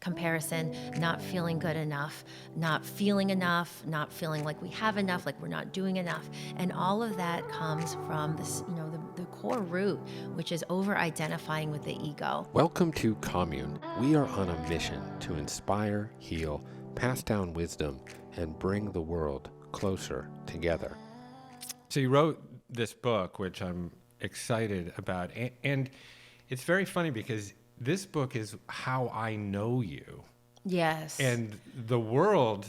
comparison, not feeling good enough, not feeling like we have enough, like we're not doing enough. And all of that comes from this, the core root, which is over-identifying with the ego. Welcome to Commune. We are on a mission to inspire, heal, pass down wisdom, and bring the world closer together. So you wrote this book, which I'm excited about, and it's very funny because this book is how I know you. Yes. And the world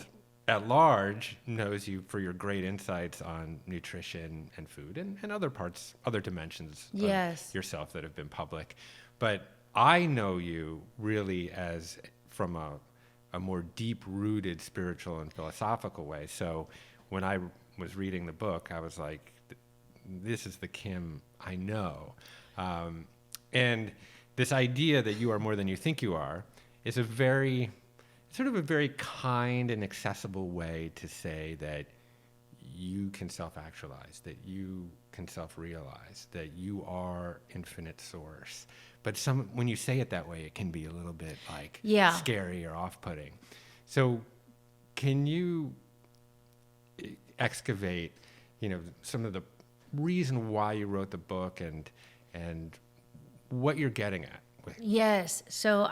at large knows you for your great insights on nutrition and food and other parts, other dimensions yes. of yourself that have been public. But I know you really as from a more deep-rooted spiritual and philosophical way. So when I was reading the book, I was like, this is the Kim I know. And this idea that you are more than you think you are is a very kind and accessible way to say that you can self-actualize, that you can self-realize, that you are infinite source. But when you say it that way, it can be a little bit like scary or off-putting. So can you excavate, some of the reason why you wrote the book and what you're getting at with it? Yes. So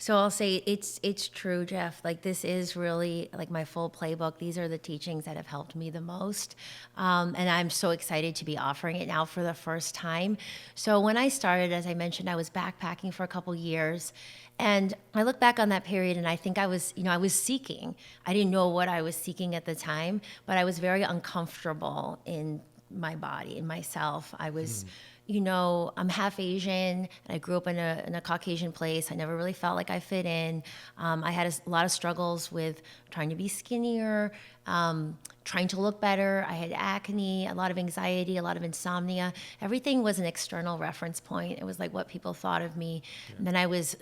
I'll say it's true, Jeff. Like, this is really like my full playbook. These are the teachings that have helped me the most. And I'm so excited to be offering it now for the first time. So when I started, as I mentioned, I was backpacking for a couple years. And I look back on that period and I think I was seeking. I didn't know what I was seeking at the time, but I was very uncomfortable in my body, in myself. I was, I'm half Asian, and I grew up in a Caucasian place. I never really felt like I fit in. I had a lot of struggles with trying to be skinnier, trying to look better. I had acne, a lot of anxiety, a lot of insomnia. Everything was an external reference point. It was like what people thought of me. Yeah. And then I was,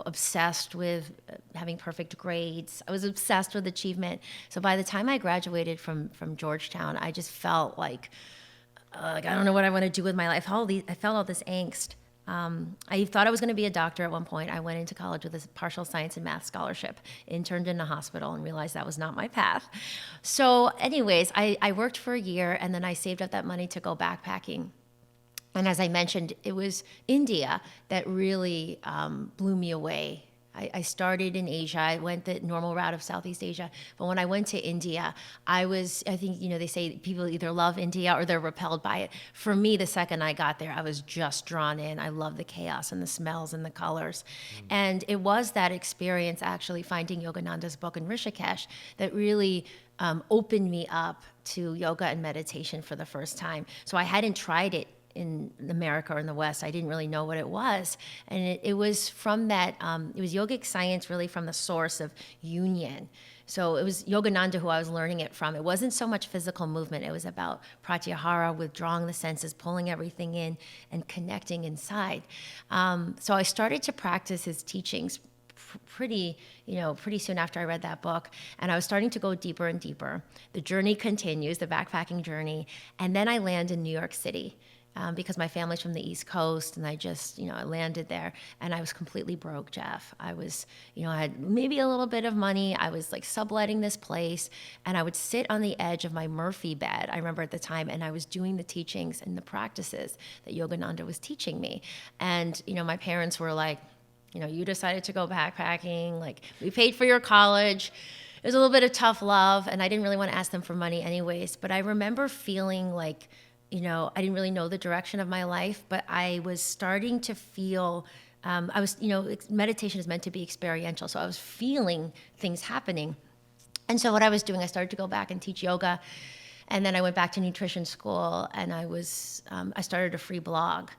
obsessed with having perfect grades. I was obsessed with achievement. So by the time I graduated from Georgetown, I just felt like I don't know what I want to do with my life. I felt all this angst. I thought I was going to be a doctor at one point. I went into college with a partial science and math scholarship, interned in a hospital, and realized that was not my path. So anyways, I worked for a year, and then I saved up that money to go backpacking. And as I mentioned, it was India that really blew me away. I started in Asia. I went the normal route of Southeast Asia. But when I went to India, I think, they say people either love India or they're repelled by it. For me, the second I got there, I was just drawn in. I love the chaos and the smells and the colors. And it was that experience, actually, finding Yogananda's book in Rishikesh that really opened me up to yoga and meditation for the first time. So I hadn't tried it in America or in the West. I didn't really know what it was. And it was from that, it was yogic science really from the source of union. So it was Yogananda who I was learning it from. It wasn't so much physical movement. It was about pratyahara, withdrawing the senses, pulling everything in and connecting inside. So I started to practice his teachings pretty soon after I read that book. And I was starting to go deeper and deeper. The journey continues, the backpacking journey. And then I land in New York City. Because my family's from the East Coast, and I just, I landed there, and I was completely broke, Jeff. I was, I had maybe a little bit of money. I was like subletting this place, and I would sit on the edge of my Murphy bed, I remember at the time, and I was doing the teachings and the practices that Yogananda was teaching me. And, my parents were like, you decided to go backpacking, like, we paid for your college. It was a little bit of tough love, and I didn't really want to ask them for money anyways, but I remember feeling like, I didn't really know the direction of my life, but I was starting to feel, meditation is meant to be experiential. So I was feeling things happening. And so what I was doing, I started to go back and teach yoga. And then I went back to nutrition school, and I started a free blog.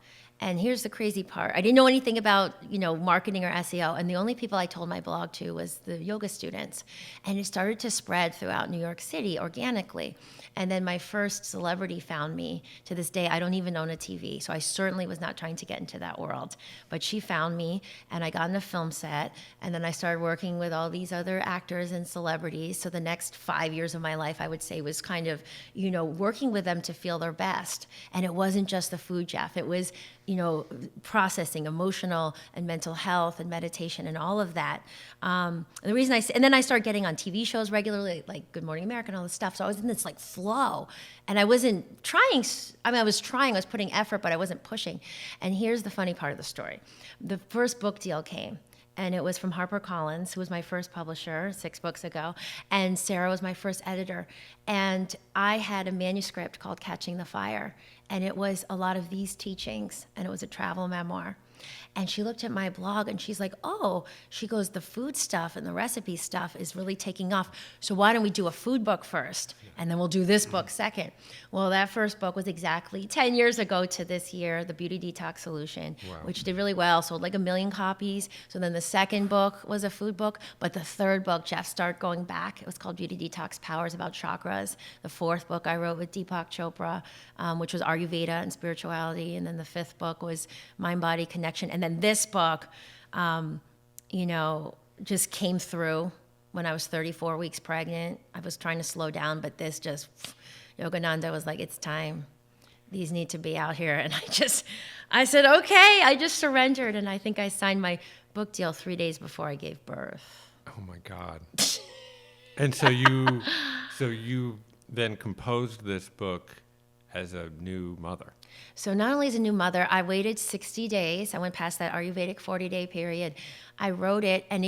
And here's the crazy part. I didn't know anything about, marketing or SEO. And the only people I told my blog to was the yoga students. And it started to spread throughout New York City organically. And then my first celebrity found me. To this day, I don't even own a TV. So I certainly was not trying to get into that world. But she found me, and I got on a film set. And then I started working with all these other actors and celebrities. So the next 5 years of my life, I would say, was kind of, working with them to feel their best. And it wasn't just the food, Jeff. It was processing emotional and mental health and meditation and all of that. And the reason and then I started getting on TV shows regularly, like Good Morning America and all this stuff. So I was in this like flow, and I wasn't trying. I was putting effort, but I wasn't pushing. And here's the funny part of the story. The first book deal came. And it was from HarperCollins, who was my first publisher 6 books ago. And Sarah was my first editor. And I had a manuscript called Catching the Fire. And it was a lot of these teachings. And it was a travel memoir. And she looked at my blog and she's like, oh, she goes, the food stuff and the recipe stuff is really taking off. So why don't we do a food book first? And then we'll do this book second. Well, that first book was exactly 10 years ago to this year, The Beauty Detox Solution, which did really well, sold like 1 million copies. So then the second book was a food book, but the third book, Jeff started going back. It was called Beauty Detox Powers, about chakras. The fourth book I wrote with Deepak Chopra, which was Ayurveda and spirituality. And then the fifth book was Mind-Body Connection. And then this book, just came through when I was 34 weeks pregnant. I was trying to slow down, but this just, Yogananda was like, it's time. These need to be out here. And I said, okay. I just surrendered. And I think I signed my book deal 3 days before I gave birth. Oh my God. And so you then composed this book as a new mother. So not only as a new mother, I waited 60 days. I went past that Ayurvedic 40-day period. I wrote it, and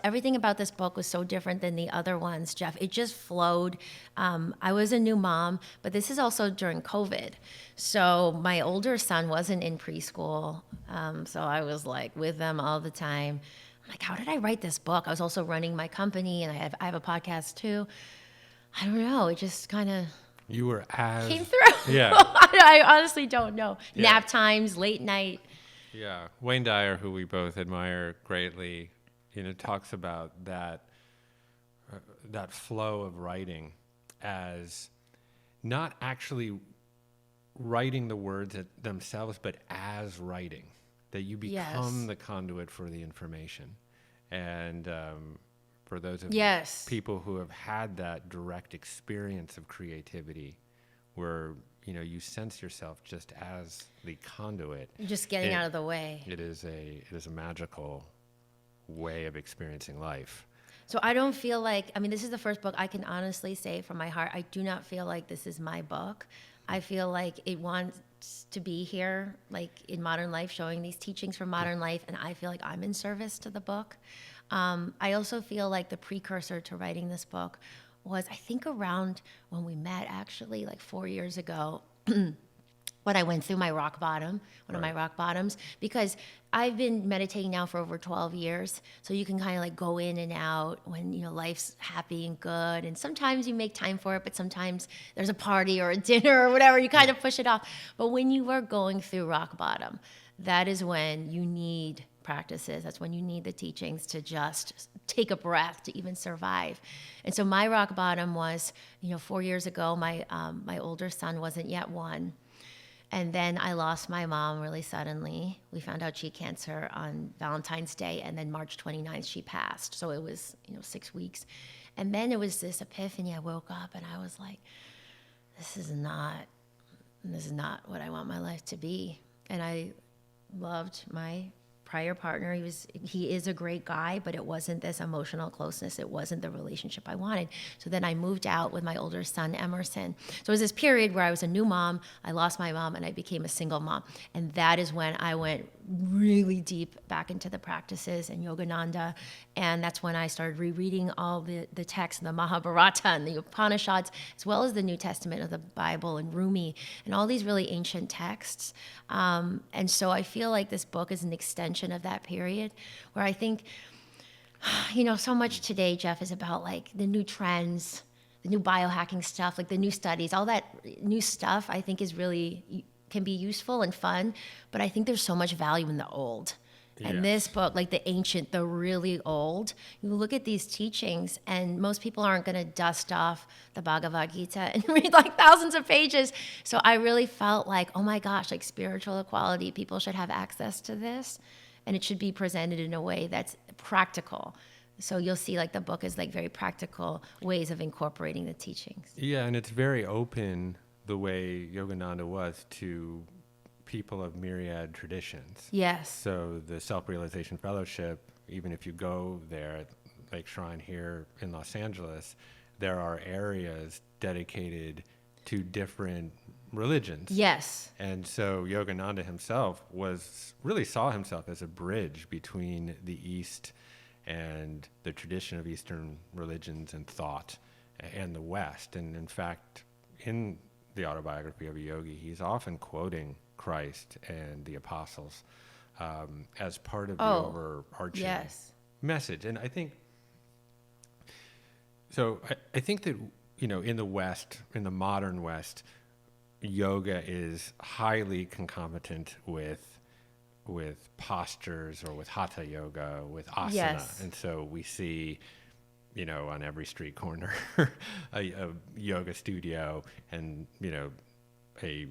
everything about this book was so different than the other ones, Jeff. It just flowed. I was a new mom, but this is also during COVID. So my older son wasn't in preschool, so I was like with them all the time. I'm like, how did I write this book? I was also running my company, and I have a podcast too. I don't know. It just kind of... You were came through. Yeah. I honestly don't know. Yeah. Nap times, late night. Yeah. Wayne Dyer, who we both admire greatly, talks about that flow of writing as not actually writing the words themselves, but as writing, that you become the conduit for the information. And for those of people who have had that direct experience of creativity, where you sense yourself just as the conduit. You're just getting out of the way. It is a magical way of experiencing life. So I don't feel like, this is the first book I can honestly say from my heart, I do not feel like this is my book. I feel like it wants to be here, like in modern life, showing these teachings from modern life, and I feel like I'm in service to the book. I also feel like the precursor to writing this book was, I think, around when we met, actually, like 4 years ago, when I went through my rock bottom, one of my rock bottoms, because I've been meditating now for over 12 years. So you can kind of like go in and out when, life's happy and good. And sometimes you make time for it, but sometimes there's a party or a dinner or whatever, you kind of push it off. But when you are going through rock bottom, that is when you need practices. That's when you need the teachings to just take a breath to even survive. And so my rock bottom was, 4 years ago, my older son wasn't yet 1. And then I lost my mom really suddenly. We found out she had cancer on Valentine's Day, and then March 29th, she passed. So it was, 6 weeks. And then it was this epiphany. I woke up and I was like, this is not what I want my life to be. And I loved my prior partner. He is a great guy, but it wasn't this emotional closeness. It wasn't the relationship I wanted. So then I moved out with my older son, Emerson. So it was this period where I was a new mom, I lost my mom, and I became a single mom. And that is when I went really deep back into the practices and Yogananda. And that's when I started rereading all the texts, the Mahabharata and the Upanishads, as well as the New Testament of the Bible and Rumi and all these really ancient texts. And so I feel like this book is an extension of that period, where I think, so much today, Jeff, is about like the new trends, the new biohacking stuff, like the new studies, all that new stuff I think is really, can be useful and fun, but I think there's so much value in the old. And this book, like the ancient, the really old, you look at these teachings and most people aren't going to dust off the Bhagavad Gita and read like thousands of pages. So I really felt like, oh my gosh, like spiritual equality, people should have access to this, and it should be presented in a way that's practical. So you'll see like the book is like very practical ways of incorporating the teachings. Yeah, and it's very open, the way Yogananda was, to people of myriad traditions. Yes. So the Self-Realization Fellowship, even if you go there at Lake Shrine here in Los Angeles, there are areas dedicated to different religions. Yes. And so Yogananda himself saw himself as a bridge between the East and the tradition of Eastern religions and thought and the West. And in fact, in the autobiography of a yogi, he's often quoting Christ and the apostles as part of the overarching message. And I think that, in the West, in the modern West, yoga is highly concomitant with postures, or with hatha yoga, with asana. Yes. And so we see, on every street corner, a yoga studio, and, a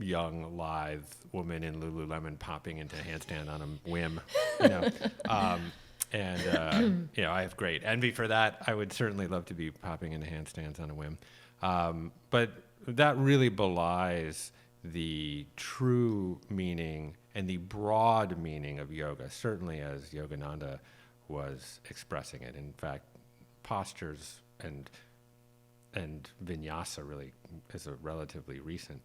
young, lithe woman in Lululemon popping into a handstand on a whim, I have great envy for that. I would certainly love to be popping into handstands on a whim. But that really belies the true meaning and the broad meaning of yoga, certainly as Yogananda was expressing it. In fact, postures and vinyasa really is a relatively recent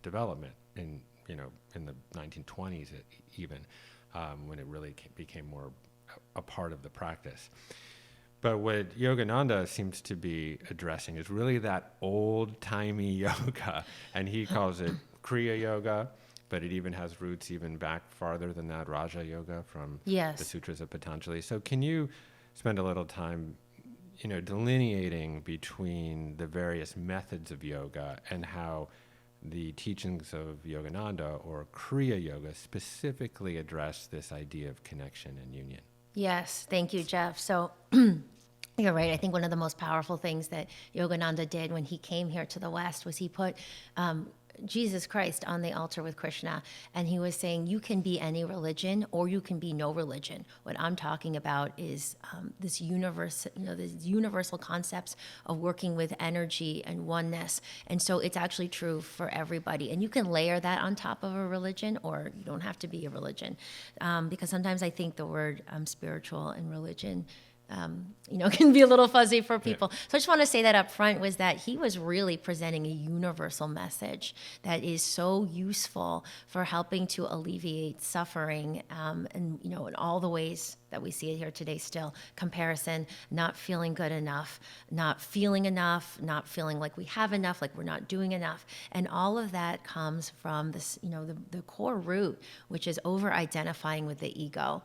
development in the 1920s even, when it really became more a part of the practice. But what Yogananda seems to be addressing is really that old-timey yoga, and he calls it Kriya Yoga, but it even has roots even back farther than that, Raja Yoga from the Sutras of Patanjali. So can you spend a little time, delineating between the various methods of yoga and how the teachings of Yogananda, or Kriya Yoga, specifically address this idea of connection and union? Yes, thank you, Jeff. So you're right. I think one of the most powerful things that Yogananda did when he came here to the West was he put Jesus Christ on the altar with Krishna. And he was saying, you can be any religion or you can be no religion. What I'm talking about is this universal concepts of working with energy and oneness. And so it's actually true for everybody. And you can layer that on top of a religion, or you don't have to be a religion. Because sometimes I think the word spiritual and religion can be a little fuzzy for people. Yeah. So I just want to say that up front, was that he was really presenting a universal message that is so useful for helping to alleviate suffering, and in all the ways that we see it here today still. Comparison, not feeling good enough, not feeling enough, not feeling like we have enough, like we're not doing enough. And all of that comes from this, the core root, which is over-identifying with the ego.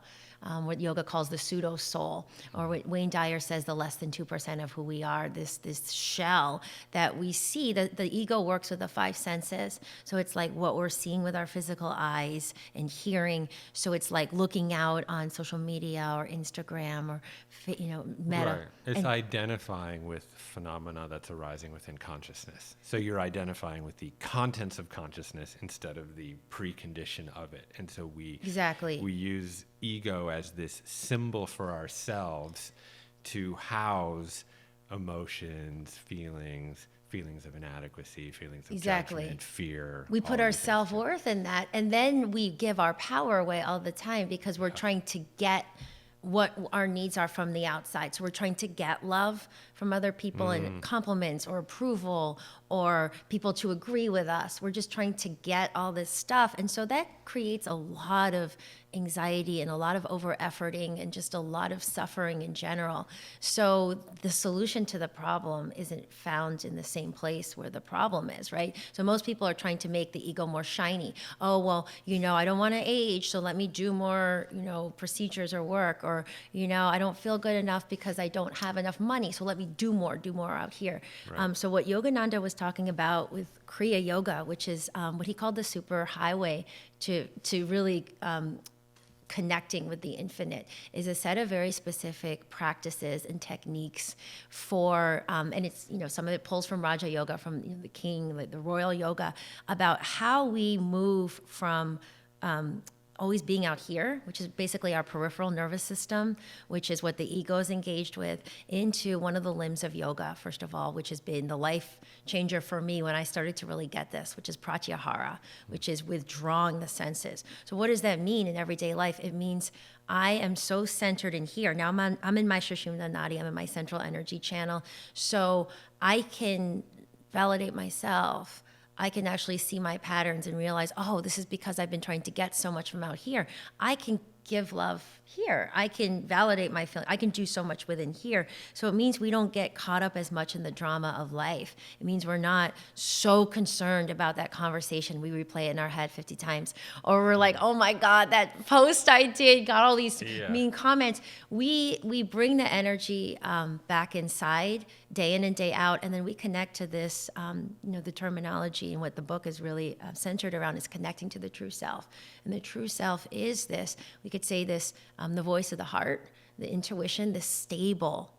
What yoga calls the pseudo soul, or what Wayne Dyer says, the less than 2% of who we are, this shell that we see. The ego works with the five senses. So it's like what we're seeing with our physical eyes and hearing. So it's like looking out on social media or Instagram or, Meta. Right. It's identifying with phenomena that's arising within consciousness. So you're identifying with the contents of consciousness instead of the precondition of it. And so we use ego as this symbol for ourselves to house emotions, feelings of inadequacy, feelings of judgment, fear. We put our self-worth in that, and then we give our power away all the time because we're trying to get what our needs are from the outside. So we're trying to get love from other people and compliments or approval or people to agree with us. We're just trying to get all this stuff. And so that creates a lot of anxiety and a lot of over-efforting and just a lot of suffering in general. So the solution to the problem isn't found in the same place where the problem is, right? So most people are trying to make the ego more shiny. Oh, well, I don't want to age, so let me do more, procedures or work. Or, I don't feel good enough because I don't have enough money, so let me do more out here. Right. So what Yogananda was talking about with Kriya Yoga, which is what he called the super highway to really connecting with the infinite, is a set of very specific practices and techniques for, and it's, some of it pulls from Raja Yoga, from the king, the royal yoga, about how we move from always being out here, which is basically our peripheral nervous system, which is what the ego is engaged with, into one of the limbs of yoga, first of all, which has been the life changer for me when I started to really get this, which is pratyahara, which is withdrawing the senses. So what does that mean in everyday life? It means I am so centered in here. Now I'm in my Sushumna Nadi, I'm in my central energy channel, so I can validate myself. I can actually see my patterns and realize, oh, this is because I've been trying to get so much from out here. I can give love here. I can validate my feeling. I can do so much within here. So it means we don't get caught up as much in the drama of life. It means we're not so concerned about that conversation. We replay it in our head 50 times. Or we're like, oh my God, that post I did got all these mean comments. We bring the energy back inside day in and day out, and then we connect to this, the terminology and what the book is really centered around is connecting to the true self. And the true self is this, we could say this, the voice of the heart, the intuition, this stable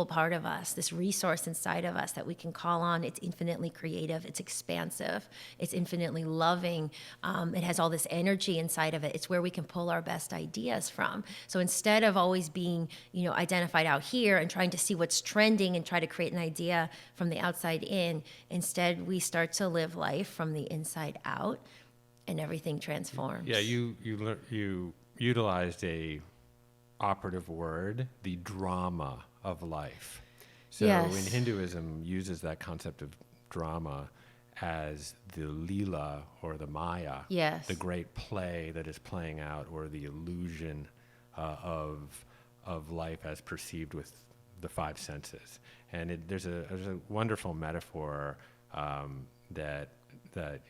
part of us, this resource inside of us that we can call on. It's infinitely creative, it's expansive, it's infinitely loving. It has all this energy inside of it. It's where we can pull our best ideas from. So instead of always being, identified out here and trying to see what's trending and try to create an idea from the outside in, instead we start to live life from the inside out, and everything transforms. Yeah, you utilized a operative word, the drama of life. So in Hinduism, uses that concept of drama as the lila or the maya, the great play that is playing out, or the illusion of life as perceived with the five senses. And there's a wonderful metaphor that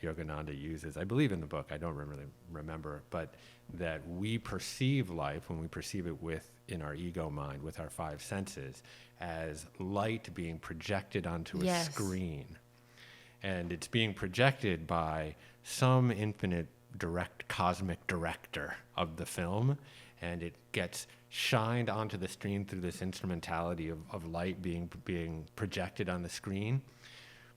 Yogananda uses, I believe in the book, I don't really remember, but that we perceive life, when we perceive it in our ego mind, with our five senses, as light being projected onto a screen. And it's being projected by some infinite cosmic director of the film, and it gets shined onto the screen through this instrumentality of light being projected on the screen.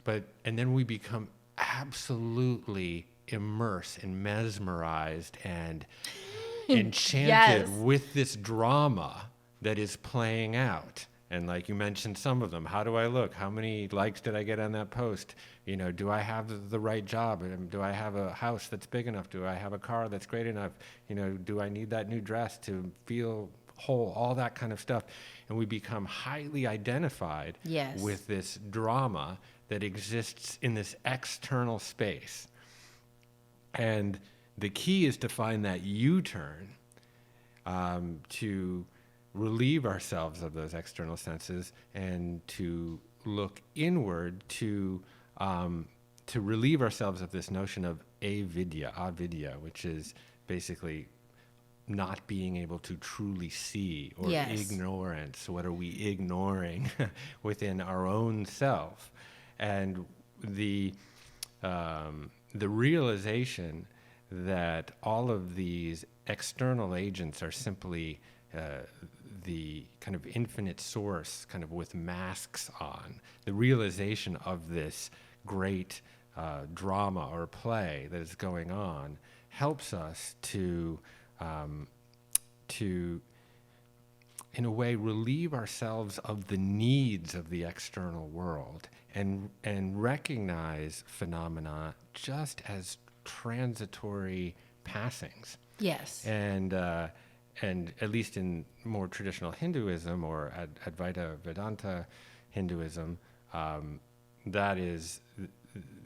And then we become absolutely immersed and mesmerized and enchanted with this drama that is playing out. And like you mentioned some of them, how do I look? How many likes did I get on that post? Do I have the right job? Do I have a house that's big enough? Do I have a car that's great enough? Do I need that new dress to feel whole? All that kind of stuff. And we become highly identified with this drama that exists in this external space. And the key is to find that U-turn, to relieve ourselves of those external senses and to look inward, to relieve ourselves of this notion of avidya, which is basically not being able to truly see, or ignorance. What are we ignoring within our own self? And the realization that all of these external agents are simply the kind of infinite source, kind of with masks on. The realization of this great drama or play that is going on helps us to in a way relieve ourselves of the needs of the external world, and recognize phenomena just as transitory passings. Yes. And at least in more traditional Hinduism or Advaita Vedanta Hinduism, that is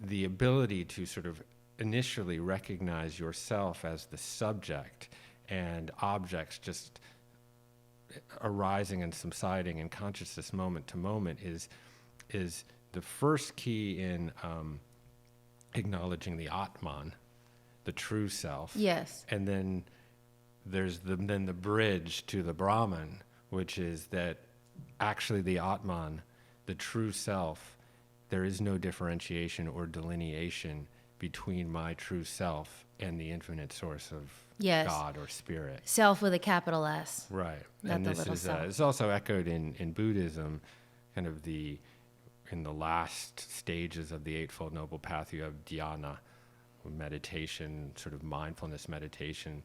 the ability to sort of initially recognize yourself as the subject and objects just arising and subsiding in consciousness moment to moment is the first key in acknowledging the Atman, the true self. Yes. And then there's the bridge to the Brahman, which is that actually the Atman, the true self, there is no differentiation or delineation between my true self and the infinite source of God or spirit. Self with a capital S. Right. Not and this is it's also echoed in Buddhism, kind of in the last stages of the Eightfold Noble Path. You have dhyana, meditation, sort of mindfulness meditation,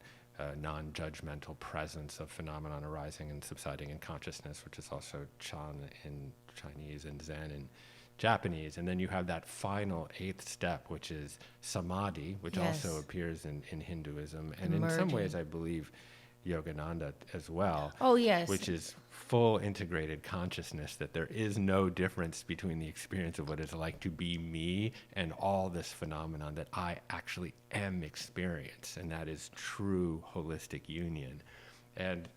non-judgmental presence of phenomenon arising and subsiding in consciousness, which is also Chan in Chinese and Zen in Japanese. And then you have that final 8th step, which is samadhi, which also appears in Hinduism. And in some ways, I believe, Yogananda as well. Oh, yes. Which is full integrated consciousness, that there is no difference between the experience of what it's like to be me and all this phenomenon that I actually am experience, and that is true holistic union. And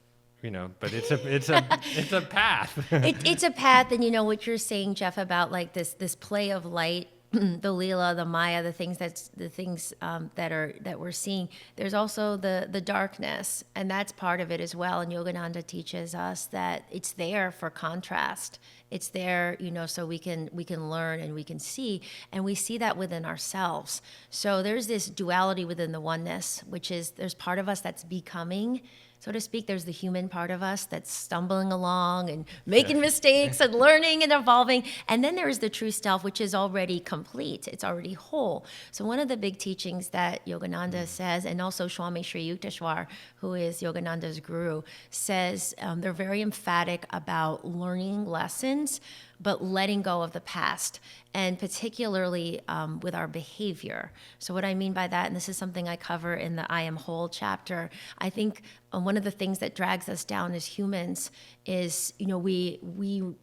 but it's a path. It's a path, and what you're saying, Jeff, about like this play of light, the lila, the maya, the things that we're seeing. There's also the darkness, and that's part of it as well. And Yogananda teaches us that it's there for contrast. It's there, so we can learn and we can see, and we see that within ourselves. So there's this duality within the oneness, which is there's part of us that's becoming, so to speak. There's the human part of us that's stumbling along and making mistakes and learning and evolving. And then there's the true self, which is already complete. It's already whole. So one of the big teachings that Yogananda says, and also Swami Sri Yukteswar, who is Yogananda's guru, says they're very emphatic about learning lessons, but letting go of the past, and particularly with our behavior. So what I mean by that, and this is something I cover in the I Am Whole chapter, I think one of the things that drags us down as humans is, we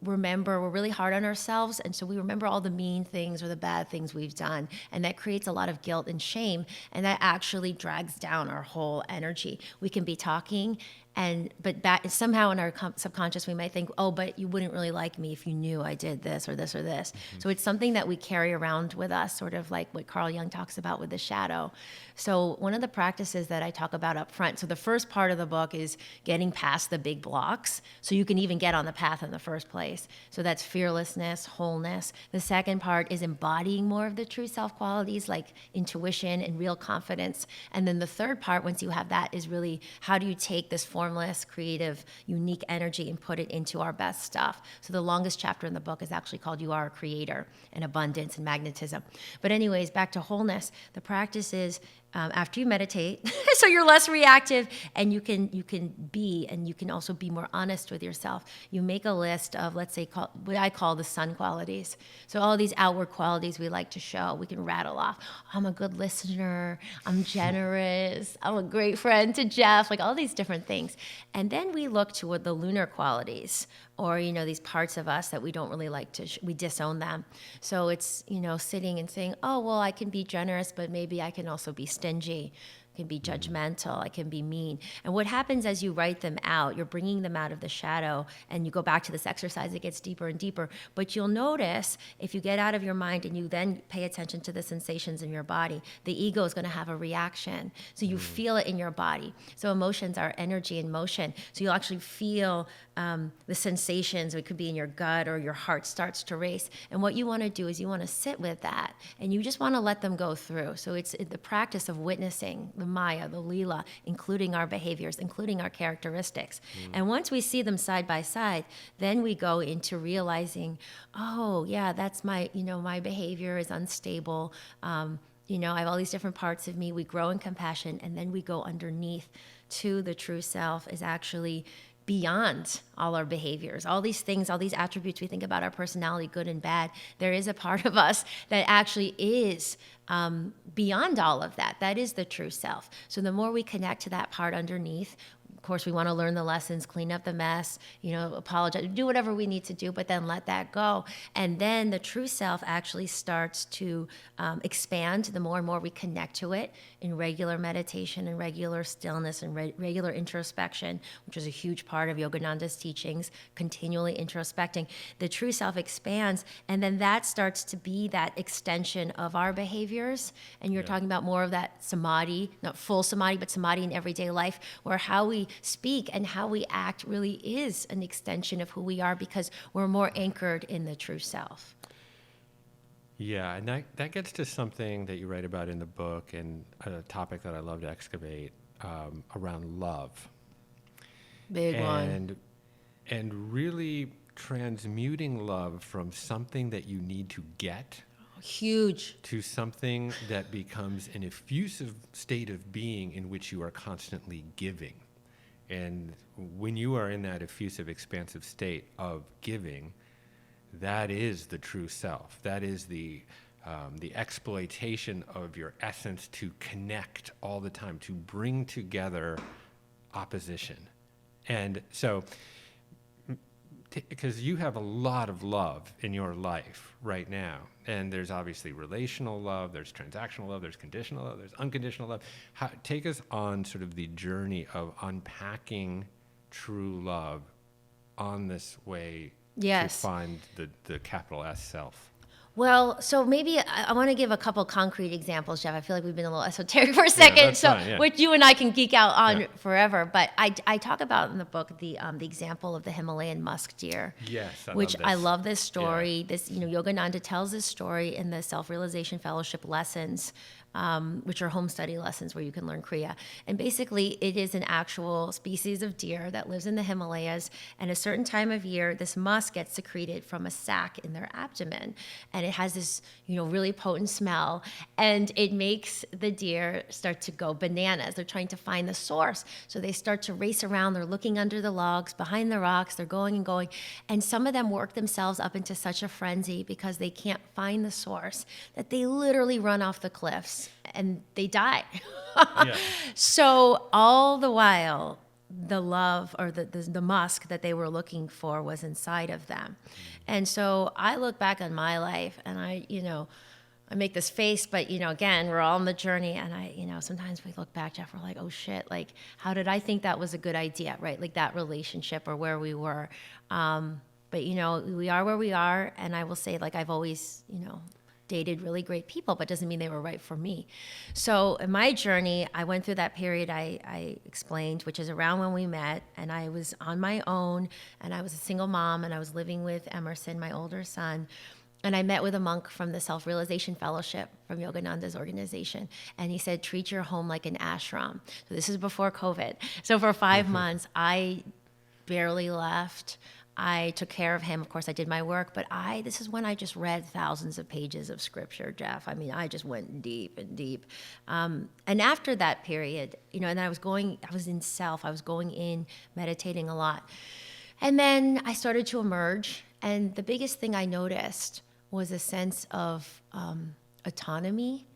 remember, we're really hard on ourselves, and so we remember all the mean things or the bad things we've done, and that creates a lot of guilt and shame, and that actually drags down our whole energy. We can be talking, but back, somehow in our subconscious we might think, oh, but you wouldn't really like me if you knew I did this or this or this. Mm-hmm. So it's something that we carry around with us, sort of like what Carl Jung talks about with the shadow. So one of the practices that I talk about up front, so the first part of the book is getting past the big blocks so you can even get on the path in the first place. So that's fearlessness, wholeness. The second part is embodying more of the true self qualities like intuition and real confidence. And then the third part, once you have that, is really how do you take this formless, creative, unique energy and put it into our best stuff. So the longest chapter in the book is actually called You Are a Creator, and abundance and magnetism. But anyways, back to wholeness. The practice is after you meditate, so you're less reactive, and you can be, and you can also be more honest with yourself. You make a list of, let's say, what I call the sun qualities. So all these outward qualities we like to show, we can rattle off. I'm a good listener. I'm generous. I'm a great friend to Jeff. Like all these different things, and then we look toward the lunar qualities, or these parts of us that we don't really like to we disown them. So it's sitting and saying, oh well, I can be generous, but maybe I can also be stingy, I can be judgmental, I can be mean. And what happens as you write them out, you're bringing them out of the shadow, and you go back to this exercise, it gets deeper and deeper. But you'll notice if you get out of your mind and you then pay attention to the sensations in your body, the ego is going to have a reaction. So you feel it in your body. So emotions are energy in motion. So you'll actually feel the sensations. It could be in your gut, or your heart starts to race. And what you want to do is you want to sit with that, and you just want to let them go through. So it's the practice of witnessing the Maya, the Lila, including our behaviors, including our characteristics. And once we see them side by side, then we go into realizing, oh yeah, that's my behavior is unstable. I have all these different parts of me. We grow in compassion, and then we go underneath to the true self is actually beyond all our behaviors, all these things, all these attributes we think about our personality, good and bad. There is a part of us that actually is beyond all of that. That is the true self. So the more we connect to that part underneath, of course, we want to learn the lessons, clean up the mess, apologize, do whatever we need to do, but then let that go. And then the true self actually starts to expand the more and more we connect to it in regular meditation and regular stillness and regular introspection, which is a huge part of Yogananda's teachings, continually introspecting. The true self expands, and then that starts to be that extension of our behaviors. And you're talking about more of that samadhi, not full samadhi, but samadhi in everyday life, where how we speak and how we act really is an extension of who we are, because we're more anchored in the true self. Yeah, and that gets to something that you write about in the book, and a topic that I love to excavate around love. Big one. And really transmuting love from something that you need to get Huge. to something that becomes an effusive state of being in which you are constantly giving. And when you are in that effusive, expansive state of giving, that is the true self. That is the exploitation of your essence to connect all the time, to bring together opposition. And so, because you have a lot of love in your life right now, and there's obviously relational love, there's transactional love, there's conditional love, there's unconditional love. Take us on sort of the journey of unpacking true love on this way to find the capital S self. Well, so maybe I want to give a couple concrete examples, Jeff. I feel like we've been a little esoteric for a second, which you and I can geek out on forever. But I talk about in the book the example of the Himalayan musk deer. Yes, I love this story. Yeah. This, Yogananda tells this story in the Self-Realization Fellowship lessons, which are home study lessons where you can learn Kriya. And basically, it is an actual species of deer that lives in the Himalayas. And a certain time of year, this musk gets secreted from a sac in their abdomen. And it has this, really potent smell. And it makes the deer start to go bananas. They're trying to find the source. So they start to race around. They're looking under the logs, behind the rocks. They're going and going. And some of them work themselves up into such a frenzy because they can't find the source that they literally run off the cliffs. And they die. Yeah. So all the while, the love or the musk that they were looking for was inside of them. And so I look back on my life and I make this face, but again, we're all on the journey. And sometimes we look back, Jeff, we're like, oh shit, like, how did I think that was a good idea, right? Like that relationship or where we were. But we are where we are. And I will say, like, I've always, dated really great people, but doesn't mean they were right for me. So in my journey, I went through that period I explained, which is around when we met, and I was on my own, and I was a single mom, and I was living with Emerson, my older son, and I met with a monk from the Self-Realization Fellowship from Yogananda's organization, and he said, treat your home like an ashram. So this is before COVID. So for 5 months, I barely left. I took care of him. Of course, I did my work, but this is when I just read thousands of pages of scripture, Jeff. I mean, I just went deep and deep. And after that period, and I was in self, I was going in, meditating a lot. And then I started to emerge. And the biggest thing I noticed was a sense of autonomy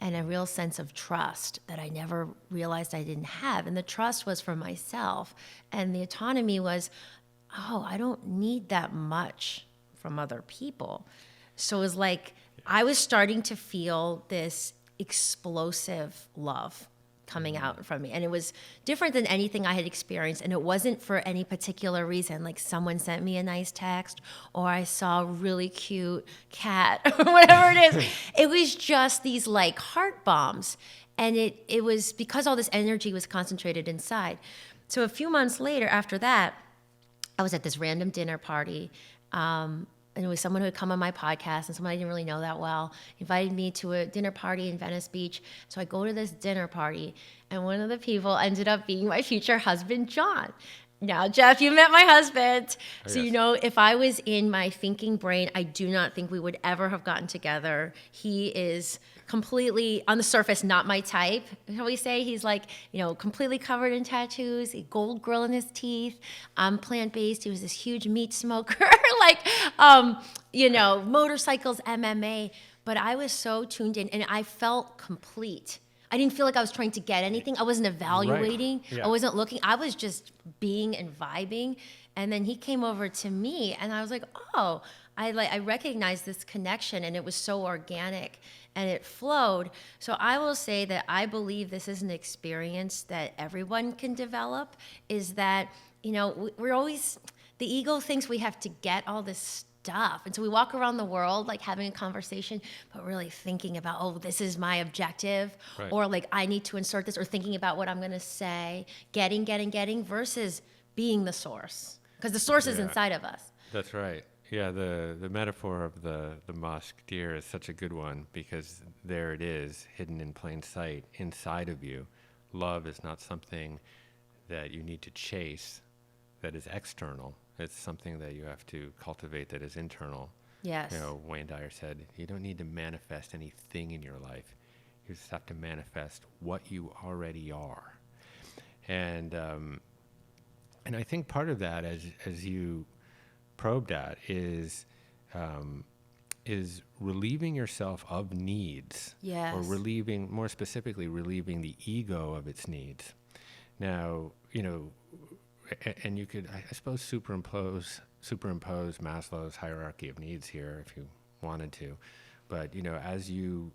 and a real sense of trust that I never realized I didn't have. And the trust was for myself. And the autonomy was, I don't need that much from other people. So it was like I was starting to feel this explosive love coming out from me. And it was different than anything I had experienced. And it wasn't for any particular reason. Like someone sent me a nice text or I saw a really cute cat or whatever it is. It was just these like heart bombs. And it was because all this energy was concentrated inside. So a few months later after that, I was at this random dinner party, and it was someone who had come on my podcast and someone I didn't really know that well, invited me to a dinner party in Venice Beach. So I go to this dinner party, and one of the people ended up being my future husband, John. Now, Jeff, you met my husband. So, yes. If I was in my thinking brain, I do not think we would ever have gotten together. He is completely, on the surface, not my type. Shall we say? He's like, completely covered in tattoos, a gold grill in his teeth. I'm plant-based. He was this huge meat smoker, motorcycles, MMA. But I was so tuned in, and I felt complete. I didn't feel like I was trying to get anything. I wasn't evaluating. Right. Yeah. I wasn't looking. I was just being and vibing. And then he came over to me, and I was like, I recognized this connection, and it was so organic, and it flowed. So I will say that I believe this is an experience that everyone can develop, is that, we're always, the ego thinks we have to get all this stuff. And so we walk around the world like having a conversation, but really thinking about, this is my objective, right. Or like I need to insert this, or thinking about what I'm going to say, getting versus being the source. Because the source is inside of us. That's right. Yeah, the metaphor of the musk deer is such a good one, because there it is, hidden in plain sight inside of you. Love is not something that you need to chase that is external. It's something that you have to cultivate that is internal. Yes. Wayne Dyer said, you don't need to manifest anything in your life. You just have to manifest what you already are. And I think part of that, as you probed at, is relieving yourself of needs. Yes. Or more specifically, relieving the ego of its needs. Now, and you could, I suppose, superimpose Maslow's hierarchy of needs here if you wanted to. But, as you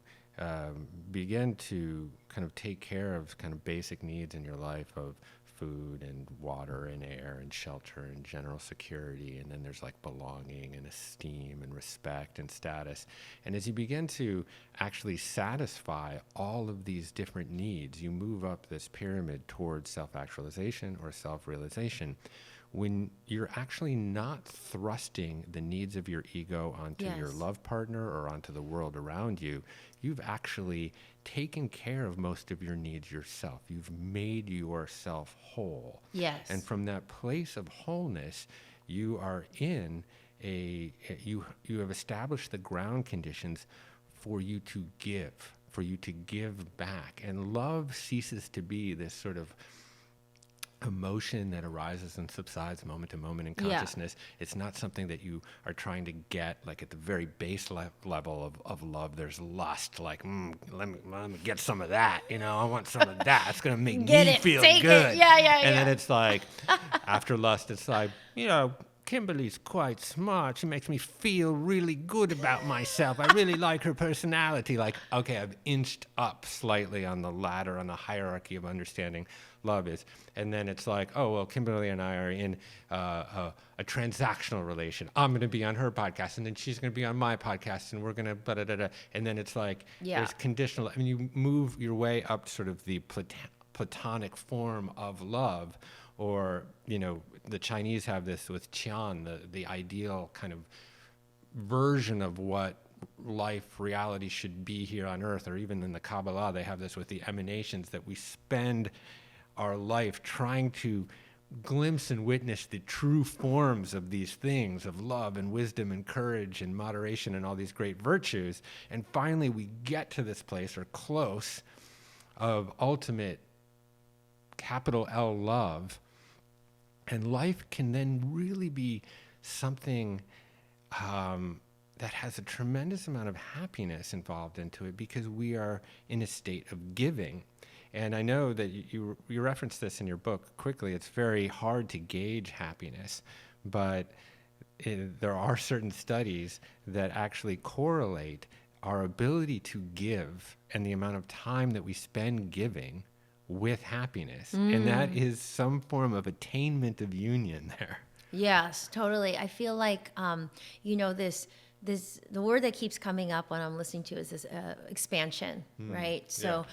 begin to kind of take care of kind of basic needs in your life of food and water and air and shelter and general security, and then there's like belonging and esteem and respect and status. And as you begin to actually satisfy all of these different needs, you move up this pyramid towards self-actualization or self-realization, when you're actually not thrusting the needs of your ego onto your love partner or onto the world around you, you've actually taken care of most of your needs yourself. You've made yourself whole. Yes. And from that place of wholeness, you are in you have established the ground conditions for you to give back. And love ceases to be this sort of emotion that arises and subsides moment to moment in consciousness. It's not something that you are trying to get, like at the very base level of love. There's lust, like, let me get some of that. I want some of that. It's going to make me feel good. And then it's like, after lust, it's like, Kimberly's quite smart. She makes me feel really good about myself. I really like her personality. Like, okay, I've inched up slightly on the ladder, on the hierarchy of understanding love is. And then it's like, oh, well, Kimberly and I are in a transactional relation. I'm going to be on her podcast, and then she's going to be on my podcast, and we're going to blah-da-da-da. And then it's like, there's conditional. I mean, you move your way up to sort of the platonic form of love. Or, the Chinese have this with Qian, the ideal kind of version of what reality should be here on earth. Or even in the Kabbalah, they have this with the emanations, that we spend our life trying to glimpse and witness the true forms of these things, of love and wisdom and courage and moderation and all these great virtues. And finally we get to this place, or close, of ultimate capital L love. And life can then really be something that has a tremendous amount of happiness involved into it, because we are in a state of giving. And I know that you referenced this in your book quickly. It's very hard to gauge happiness, but there are certain studies that actually correlate our ability to give and the amount of time that we spend giving with happiness. And that is some form of attainment of union there. Yes, totally. I feel like, the word that keeps coming up when I'm listening to is this expansion, right? So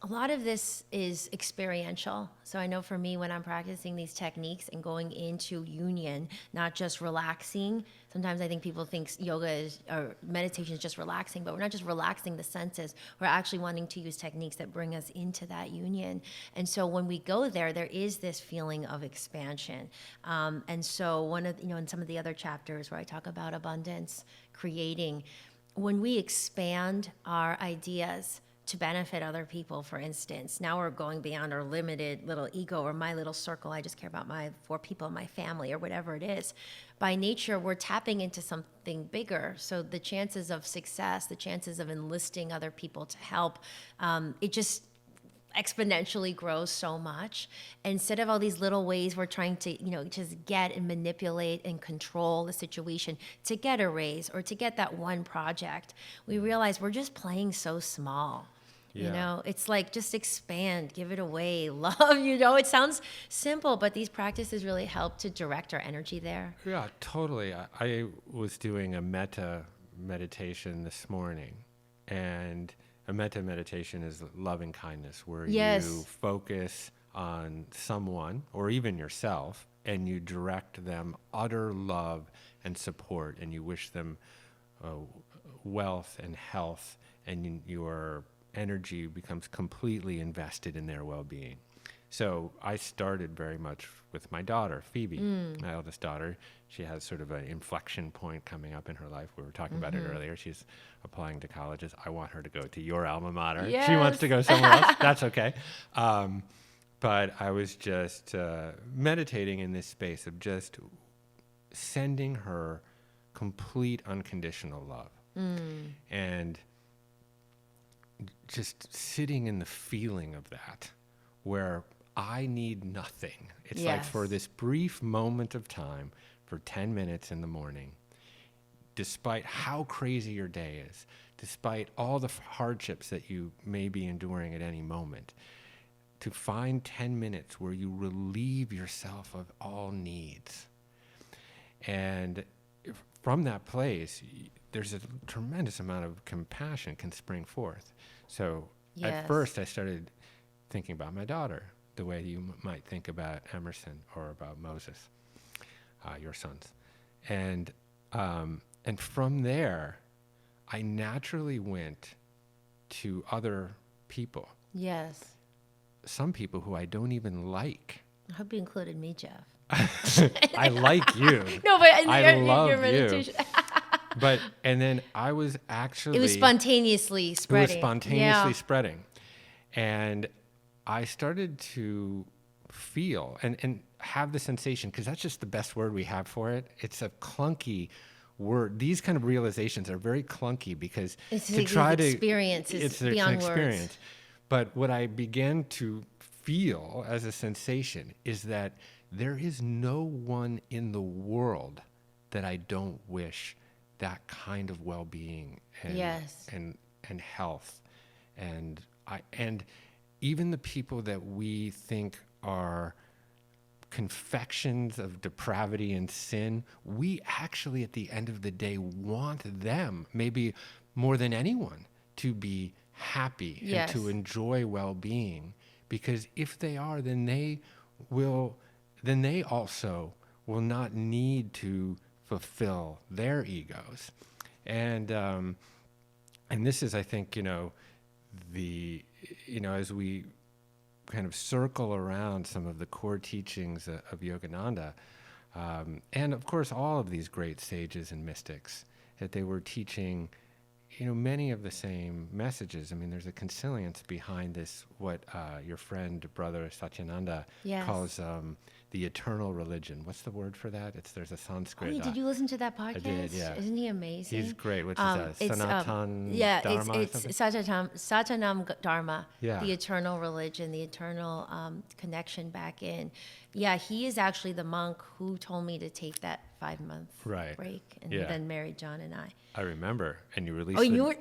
a lot of this is experiential. So I know for me, when I'm practicing these techniques and going into union, not just relaxing. Sometimes I think people think yoga or meditation is just relaxing, but we're not just relaxing the senses. We're actually wanting to use techniques that bring us into that union. And so when we go there, there is this feeling of expansion. And so one of, in some of the other chapters where I talk about abundance, creating, when we expand our ideas to benefit other people, for instance. Now we're going beyond our limited little ego or my little circle. I just care about my 4 people, my family, or whatever it is. By nature, we're tapping into something bigger. So the chances of success, the chances of enlisting other people to help, it just exponentially grows so much. Instead of all these little ways we're trying to, just get and manipulate and control the situation to get a raise or to get that one project, we realize we're just playing so small. It's like, just expand, give it away, love, it sounds simple, but these practices really help to direct our energy there. Yeah, totally. I was doing a metta meditation this morning, and a metta meditation is loving kindness, where you focus on someone or even yourself, and you direct them utter love and support, and you wish them wealth and health, and your energy becomes completely invested in their well-being. So I started very much with my daughter, Phoebe, my eldest daughter. She has sort of an inflection point coming up in her life. We were talking about it earlier. She's applying to colleges. I want her to go to your alma mater. Yes. She wants to go somewhere else. That's okay. But I was just meditating in this space of just sending her complete unconditional love. And just sitting in the feeling of that, where I need nothing. It's like for this brief moment of time, for 10 minutes in the morning, despite how crazy your day is, despite all the hardships that you may be enduring at any moment, to find 10 minutes where you relieve yourself of all needs. And from that place, there's a tremendous amount of compassion can spring forth. So at first I started thinking about my daughter the way you might think about Emerson or about Moses, your sons. And from there, I naturally went to other people. Yes. Some people who I don't even like. I hope you included me, Jeff. I like you. No, but I love your meditation. But, and then I was actually... It was spontaneously spreading. It was spontaneously spreading. And I started to feel and have the sensation, because that's just the best word we have for it. It's a clunky word. These kind of realizations are very clunky because it's to try to... It's beyond an words. But what I began to feel as a sensation is that there is no one in the world that I don't wish that kind of well-being and health. And even the people that we think are confections of depravity and sin, we actually at the end of the day want them, maybe more than anyone, to be happy and to enjoy well-being. Because if they are, then they also will not need to fulfill their egos. And this is, I think, as we kind of circle around some of the core teachings of Yogananda, and of course all of these great sages and mystics, that they were teaching many of the same messages. I mean, there's a consilience behind this, what your friend, brother Satyananda calls the eternal religion. What's the word for that? There's a Sanskrit. Did you listen to that podcast? I did, yeah. Isn't he amazing? He's great. Which is Sanatan Dharma? It's Satanam Dharma, Yeah. the eternal religion, the eternal connection back in. Yeah, he is actually the monk who told me to take that 5-month break and then married John and I. I remember, and you released.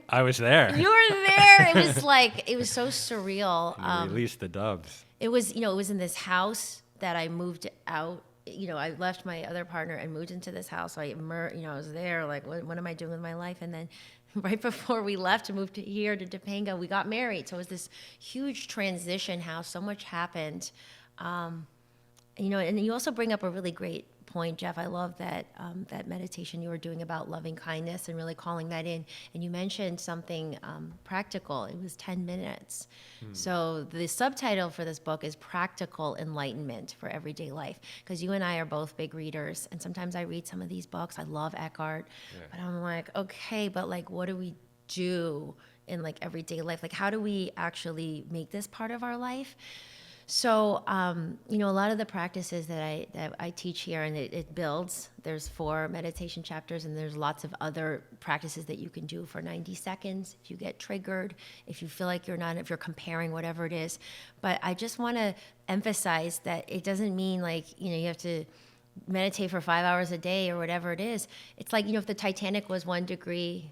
I was there. You were there. It was so surreal. You released the doves. It was in this house that I moved out. I left my other partner and moved into this house. So I was there like, what am I doing with my life? And then right before we left to move here to Topanga, we got married. So it was this huge transition house. So much happened. And you also bring up a really great point, Jeff. I love that that meditation you were doing about loving kindness and really calling that in. And you mentioned something practical. It was 10 minutes. So the subtitle for this book is Practical Enlightenment for Everyday Life, because you and I are both big readers, and sometimes I read some of these books. I love Eckhart, but I'm like, okay, but like, what do we do in like everyday life? Like, how do we actually make this part of our life? So, a lot of the practices that I teach here, and it builds, there's 4 meditation chapters, and there's lots of other practices that you can do for 90 seconds if you get triggered, if you feel like if you're comparing, whatever it is. But I just want to emphasize that it doesn't mean like, you have to meditate for 5 hours a day or whatever it is. It's like, if the Titanic was 1 degree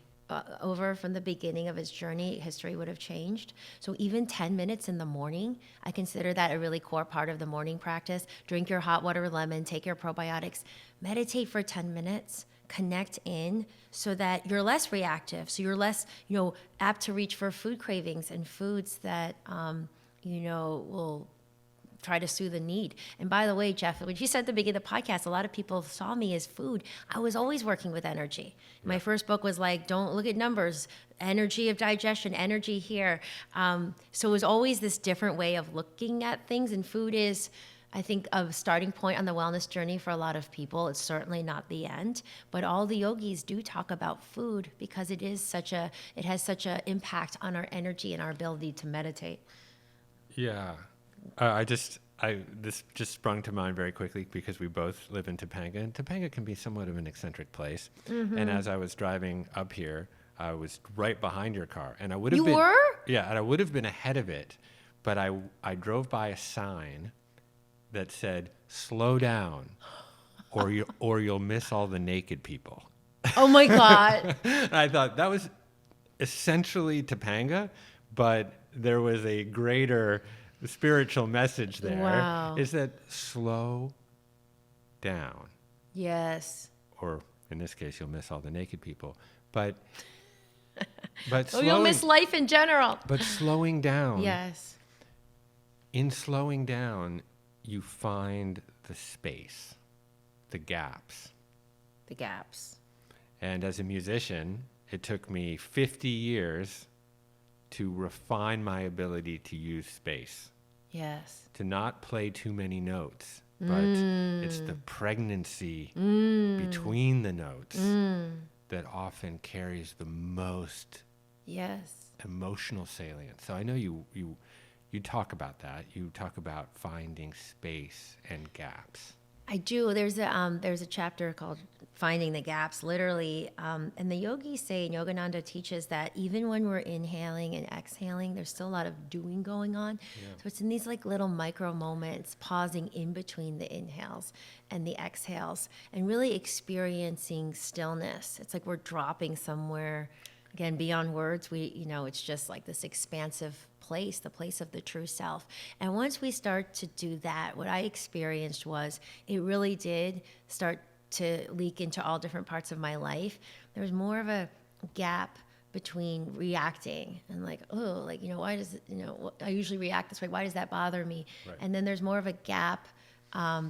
over from the beginning of its journey, history would have changed. So even 10 minutes in the morning, I consider that a really core part of the morning practice. Drink your hot water with lemon, take your probiotics, meditate for 10 minutes, connect in so that you're less reactive. So you're less, apt to reach for food cravings and foods that, will try to soothe a need. And by the way, Jeff, when you said at the beginning of the podcast, a lot of people saw me as food. I was always working with energy. My first book was like, don't look at numbers, energy of digestion, energy here. So it was always this different way of looking at things. And food is, I think, a starting point on the wellness journey for a lot of people. It's certainly not the end, but all the yogis do talk about food because it has such an impact on our energy and our ability to meditate. Yeah. This just sprung to mind very quickly because we both live in Topanga, and Topanga can be somewhat of an eccentric place. Mm-hmm. And as I was driving up here, I was right behind your car, and I would have You been. were? Yeah, and I would have been ahead of it, but I drove by a sign that said "Slow down, or you'll miss all the naked people." Oh my God. I thought that was essentially Topanga, but there was a greater spiritual message there. Wow. Is that slow down. Yes. Or in this case, you'll miss all the naked people. But You'll miss life in general. But slowing down. Yes. In slowing down, you find the space, the gaps. The gaps. And as a musician, it took me 50 years to refine my ability to use space. Yes. To not play too many notes, but it's the pregnancy between the notes that often carries the most emotional salience. So I know you talk about that. You talk about finding space and gaps. I do. There's a chapter called Finding the Gaps, literally. And the yogis say, and Yogananda teaches that even when we're inhaling and exhaling, there's still a lot of doing going on. Yeah. So it's in these like little micro moments, pausing in between the inhales and the exhales, and really experiencing stillness. It's like we're dropping somewhere, again, beyond words. It's just like this expansive place, the place of the true self. And once we start to do that, what I experienced was it really did start to leak into all different parts of my life. There was more of a gap between reacting and like, why does it, I usually react this way. Why does that bother me? Right. And then there's more of a gap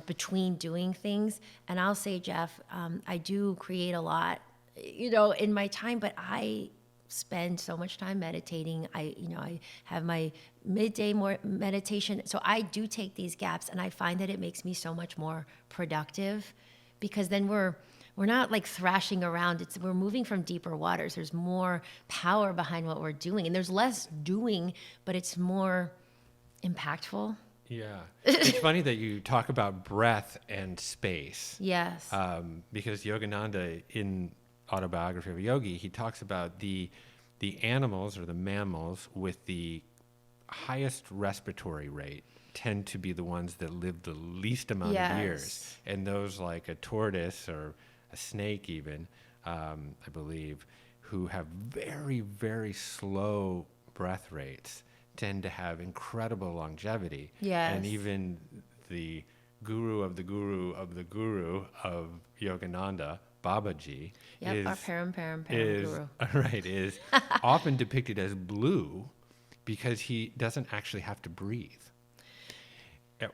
between doing things. And I'll say, Jeff, I do create a lot, in my time, but I spend so much time meditating. I have my midday more meditation. So I do take these gaps, and I find that it makes me so much more productive, because then we're not like thrashing around. We're moving from deeper waters. There's more power behind what we're doing, and there's less doing, but it's more impactful. Yeah. It's funny that you talk about breath and space. Yes. Because Yogananda, in Autobiography of a Yogi, he talks about the animals, or the mammals with the highest respiratory rate tend to be the ones that live the least amount of years. And those like a tortoise or a snake even, I believe, who have very, very slow breath rates tend to have incredible longevity. Yes. And even the guru of the guru of the guru of Yogananda, Babaji, our param guru. Is often depicted as blue because he doesn't actually have to breathe.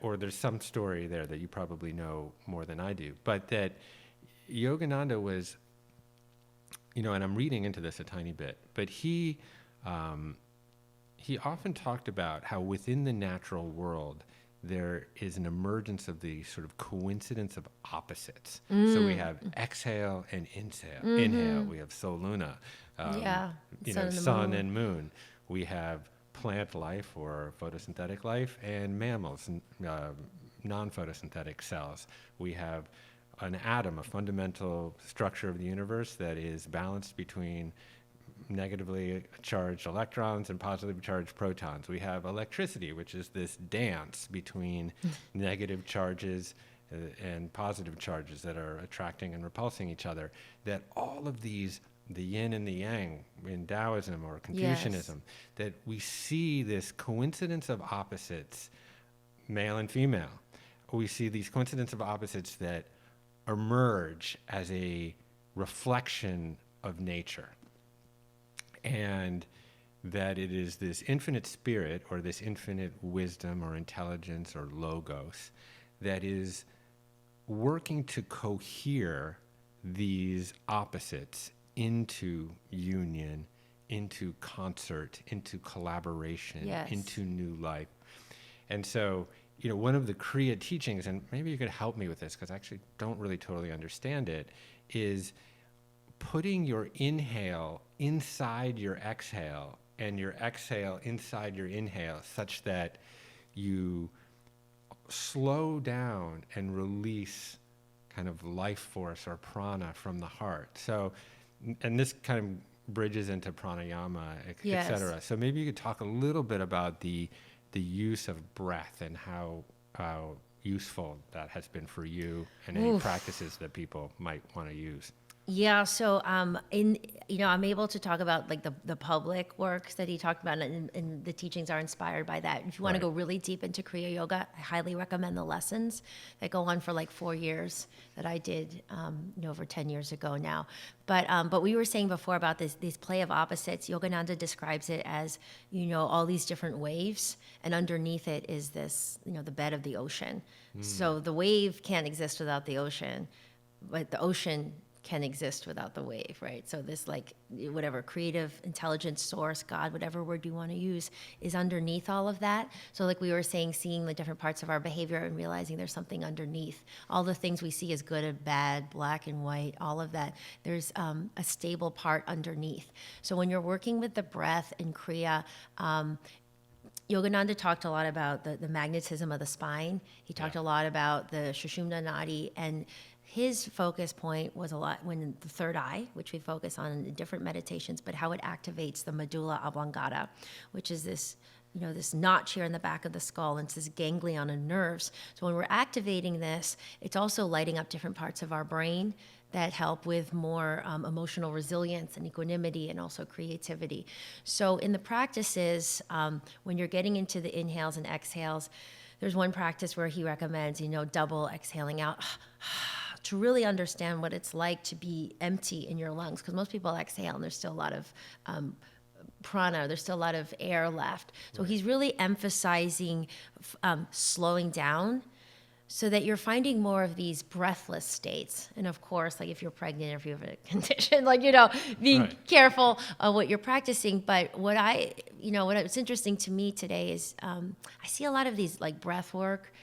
Or there's some story there that you probably know more than I do, but that Yogananda was, and I'm reading into this a tiny bit, but he often talked about how within the natural world there is an emergence of the sort of coincidence of opposites. So we have exhale and inhale. Mm-hmm. Inhale, we have Sol Luna, sun and moon. We have plant life or photosynthetic life, and mammals, non-photosynthetic cells. We have an atom, a fundamental structure of the universe that is balanced between negatively charged electrons and positively charged protons. We have electricity, which is this dance between negative charges and positive charges that are attracting and repulsing each other. That all of these, the yin and the yang in Taoism or Confucianism, that we see this coincidence of opposites, male and female. We see these coincidence of opposites that emerge as a reflection of nature. And that it is this infinite spirit or this infinite wisdom or intelligence or logos that is working to cohere these opposites into union, into concert, into collaboration, Yes. into new life. And so, one of the Kriya teachings, and maybe you could help me with this because I actually don't really totally understand it, is putting your inhale inside your exhale and your exhale inside your inhale such that you slow down and release kind of life force or prana from the heart. So, and this kind of bridges into pranayama, Yes. et cetera. So maybe you could talk a little bit about the use of breath and how useful that has been for you and any practices that people might want to use. Yeah, so I'm able to talk about like the public works that he talked about, and the teachings are inspired by that. If you want to go really deep into Kriya Yoga, I highly recommend the lessons that go on for like 4 years that I did over 10 years ago now. But we were saying before about these play of opposites. Yogananda describes it as all these different waves, and underneath it is this the bed of the ocean. So the wave can't exist without the ocean, but the ocean can exist without the wave, right? So this like whatever creative intelligence source, God, whatever word you want to use, is underneath all of that. So like we were saying, seeing the different parts of our behavior and realizing there's something underneath. All the things we see as good and bad, black and white, all of that, there's a stable part underneath. So when you're working with the breath and Kriya, Yogananda talked a lot about the magnetism of the spine. He talked a lot about the Sushumna Nadi, and his focus point was a lot when the third eye, which we focus on in different meditations, but how it activates the medulla oblongata, which is this, this notch here in the back of the skull, and it's this ganglion of nerves. So when we're activating this, it's also lighting up different parts of our brain that help with more emotional resilience and equanimity and also creativity. So in the practices, when you're getting into the inhales and exhales, there's one practice where he recommends, double exhaling out to really understand what it's like to be empty in your lungs. Because most people exhale and there's still a lot of prana, there's still a lot of air left. So he's really emphasizing slowing down so that you're finding more of these breathless states. And of course, like if you're pregnant, if you have a condition, being careful of what you're practicing. But what's interesting to me today is I see a lot of these like breath work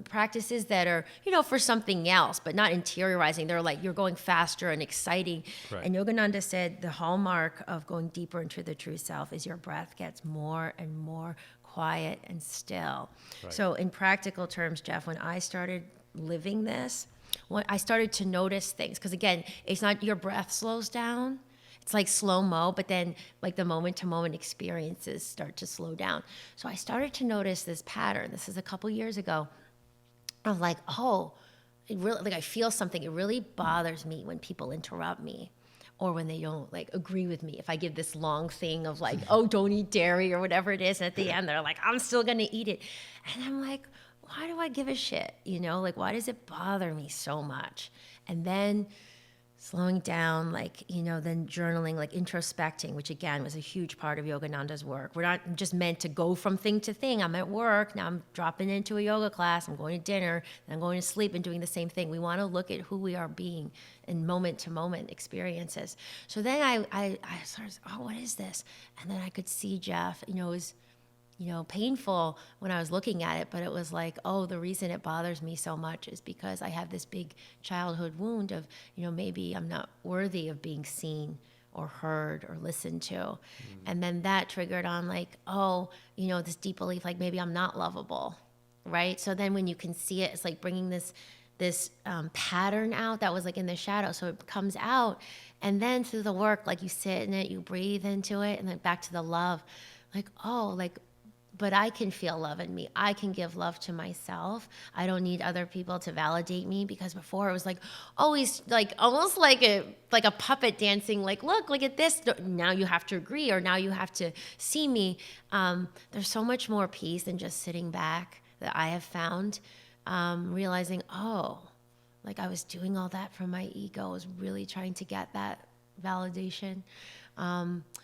practices that are, for something else, but not interiorizing. They're like, you're going faster and exciting. Right. And Yogananda said the hallmark of going deeper into the true self is your breath gets more and more quiet and still. Right. So in practical terms, Jeff, when I started living this, when I started to notice things, because again, it's not your breath slows down. It's like slow-mo, but then like the moment-to-moment experiences start to slow down. So I started to notice this pattern. This is a couple years ago. Of like, it really, like I feel something. It really bothers me when people interrupt me or when they don't like agree with me. If I give this long thing of like, don't eat dairy or whatever it is, and at the end they're like, I'm still gonna eat it. And I'm like, why do I give a shit? Like why does it bother me so much? And then slowing down, then journaling, like introspecting, which again was a huge part of Yogananda's work. We're not just meant to go from thing to thing. I'm at work, now I'm dropping into a yoga class, I'm going to dinner, then I'm going to sleep and doing the same thing. We want to look at who we are being in moment-to-moment experiences. So then I started, what is this? And then I could see Jeff, it was painful when I was looking at it, but it was like, the reason it bothers me so much is because I have this big childhood wound of, maybe I'm not worthy of being seen or heard or listened to. And then that triggered on like, this deep belief, like maybe I'm not lovable, right? So then when you can see it, it's like bringing this pattern out that was like in the shadow. So it comes out, and then through the work, like you sit in it, you breathe into it, and then back to the love, but I can feel love in me. I can give love to myself. I don't need other people to validate me, because before it was like always like almost like a puppet dancing, like look at this. Now you have to agree, or now you have to see me. There's so much more peace than just sitting back that I have found, realizing, like I was doing all that from my ego. I was really trying to get that validation.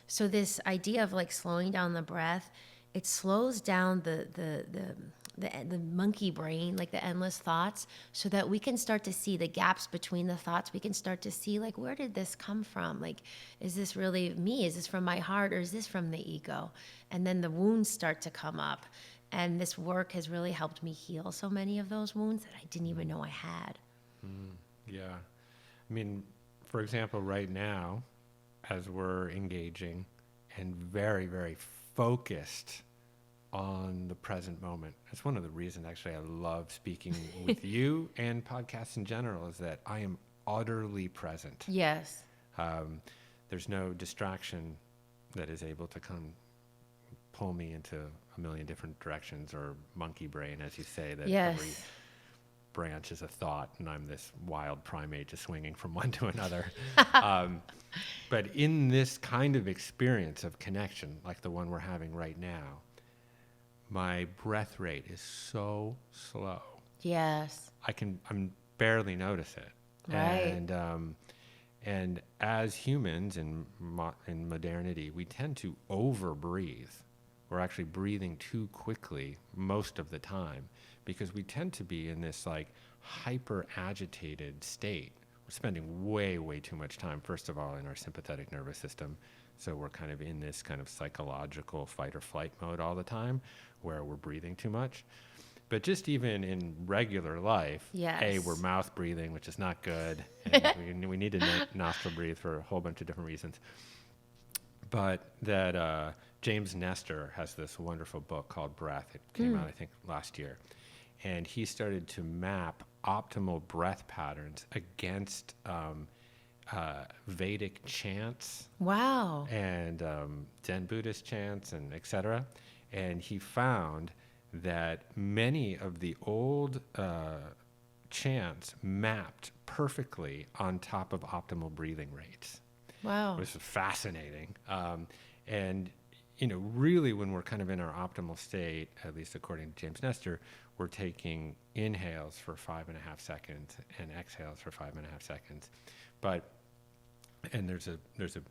So this idea of like slowing down the breath, it slows down the monkey brain, like the endless thoughts, so that we can start to see the gaps between the thoughts. We can start to see, like, where did this come from? Like, is this really me? Is this from my heart, or is this from the ego? And then the wounds start to come up. And this work has really helped me heal so many of those wounds that I didn't even know I had. Yeah. I mean, for example, right now, as we're engaging and very, very focused on the present moment. That's one of the reasons, actually, I love speaking with you and podcasts in general, is that I am utterly present. Yes. There's no distraction that is able to come pull me into a million different directions, or monkey brain, as you say, that Yes. every branch is a thought, and I'm this wild primate just swinging from one to another. But in this kind of experience of connection, like the one we're having right now, my breath rate is so slow. Yes. I'm barely notice it. Right. And as humans in modernity, we tend to over breathe. We're actually breathing too quickly most of the time, because we tend to be in this like hyper agitated state. We're spending way, way too much time, first of all, in our sympathetic nervous system. So we're kind of in this kind of psychological fight or flight mode all the time, where we're breathing too much. But just even in regular life, Yes. we're mouth breathing, which is not good. And we need to nostril breathe for a whole bunch of different reasons. But that James Nestor has this wonderful book called Breath. It came out, I think, last year. And he started to map optimal breath patterns against Vedic chants. Wow. And Zen Buddhist chants, and et cetera. And he found that many of the old chants mapped perfectly on top of optimal breathing rates. Wow. Which is fascinating. And, really when we're kind of in our optimal state, at least according to James Nestor, we're taking inhales for 5.5 seconds and exhales for 5.5 seconds. And there's a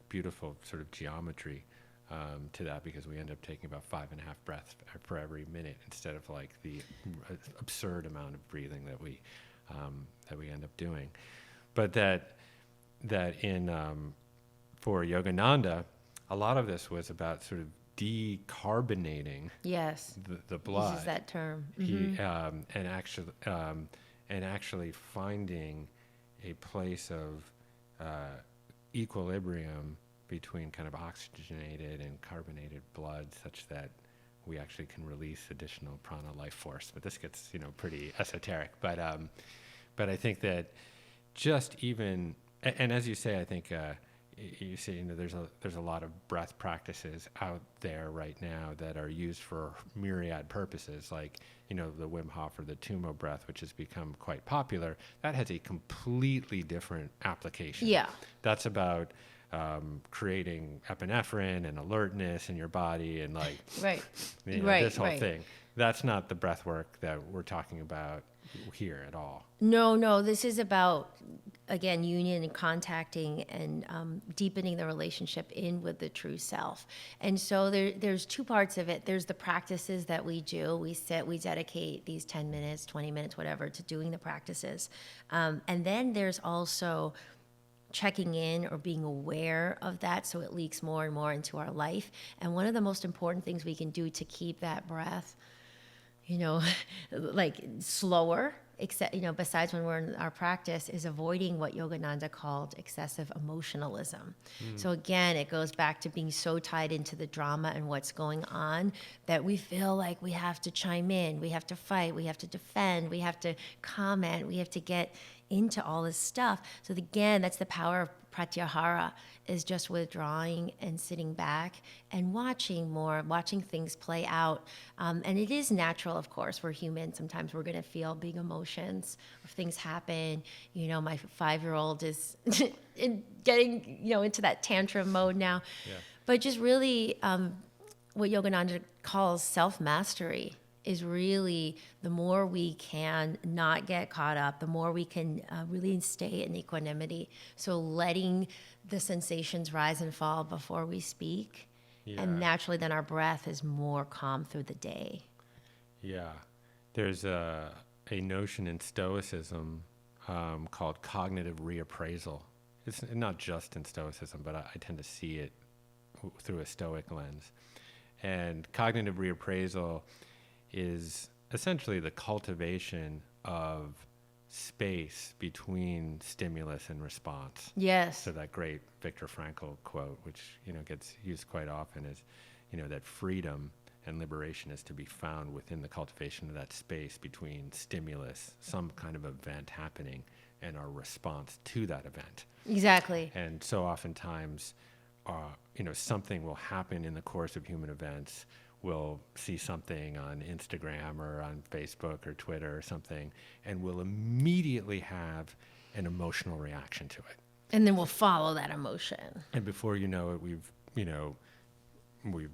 beautiful sort of geometry to that, because we end up taking about 5.5 breaths for every minute, instead of like the absurd amount of breathing that we end up doing. But that in for Yogananda, a lot of this was about sort of decarbonating Yes. the blood. Uses that term. He and actually finding a place of equilibrium between kind of oxygenated and carbonated blood, such that we actually can release additional prana life force. But this gets pretty esoteric. But I think that just even, and as you say, I think you see, there's a lot of breath practices out there right now that are used for myriad purposes, like the Wim Hof or the Tumo breath, which has become quite popular. That has a completely different application. Yeah. That's about creating epinephrine and alertness in your body, and like Right. this whole thing. That's not the breath work that we're talking about here at all. No, this is about, again, union and contacting and deepening the relationship in with the true self. And so there's two parts of it. There's the practices that we do. We sit, we dedicate these 10 minutes, 20 minutes, whatever, to doing the practices. And then there's also checking in or being aware of that, so it leaks more and more into our life. And one of the most important things we can do to keep that breath, like slower, except, besides when we're in our practice, is avoiding what Yogananda called excessive emotionalism. So again, it goes back to being so tied into the drama and what's going on that we feel like we have to chime in, we have to fight, we have to defend, we have to comment, we have to get into all this stuff. So again, that's the power of pratyahara, is just withdrawing and sitting back and watching things play out. And it is natural, of course, we're human. Sometimes we're gonna feel big emotions if things happen. My 5-year-old is getting, into that tantrum mode now. Yeah. But just really what Yogananda calls self-mastery is really the more we can not get caught up, the more we can really stay in equanimity. So letting the sensations rise and fall before we speak. Yeah. And naturally, then our breath is more calm through the day. Yeah. There's a notion in Stoicism called cognitive reappraisal. It's not just in Stoicism, but I tend to see it through a Stoic lens. And cognitive reappraisal is essentially the cultivation of space between stimulus and response. Yes. So that great Viktor Frankl quote, which gets used quite often, is that freedom and liberation is to be found within the cultivation of that space between stimulus, some kind of event happening, and our response to that event. Exactly. And so oftentimes, something will happen in the course of human events. We'll see something on Instagram or on Facebook or Twitter or something, and we'll immediately have an emotional reaction to it. And then we'll follow that emotion. And before you know it, we've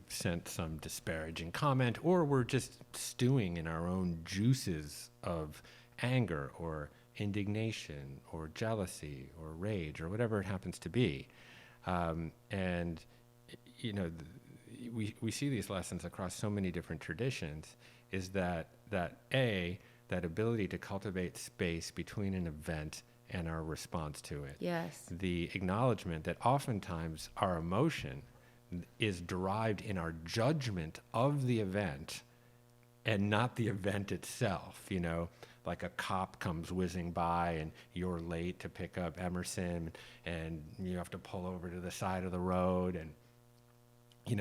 sent some disparaging comment, or we're just stewing in our own juices of anger or indignation or jealousy or rage or whatever it happens to be. And we see these lessons across so many different traditions, is that ability to cultivate space between an event and our response to it. Yes. The acknowledgement that oftentimes our emotion is derived in our judgment of the event and not the event itself. Like a cop comes whizzing by and you're late to pick up Emerson and you have to pull over to the side of the road, and you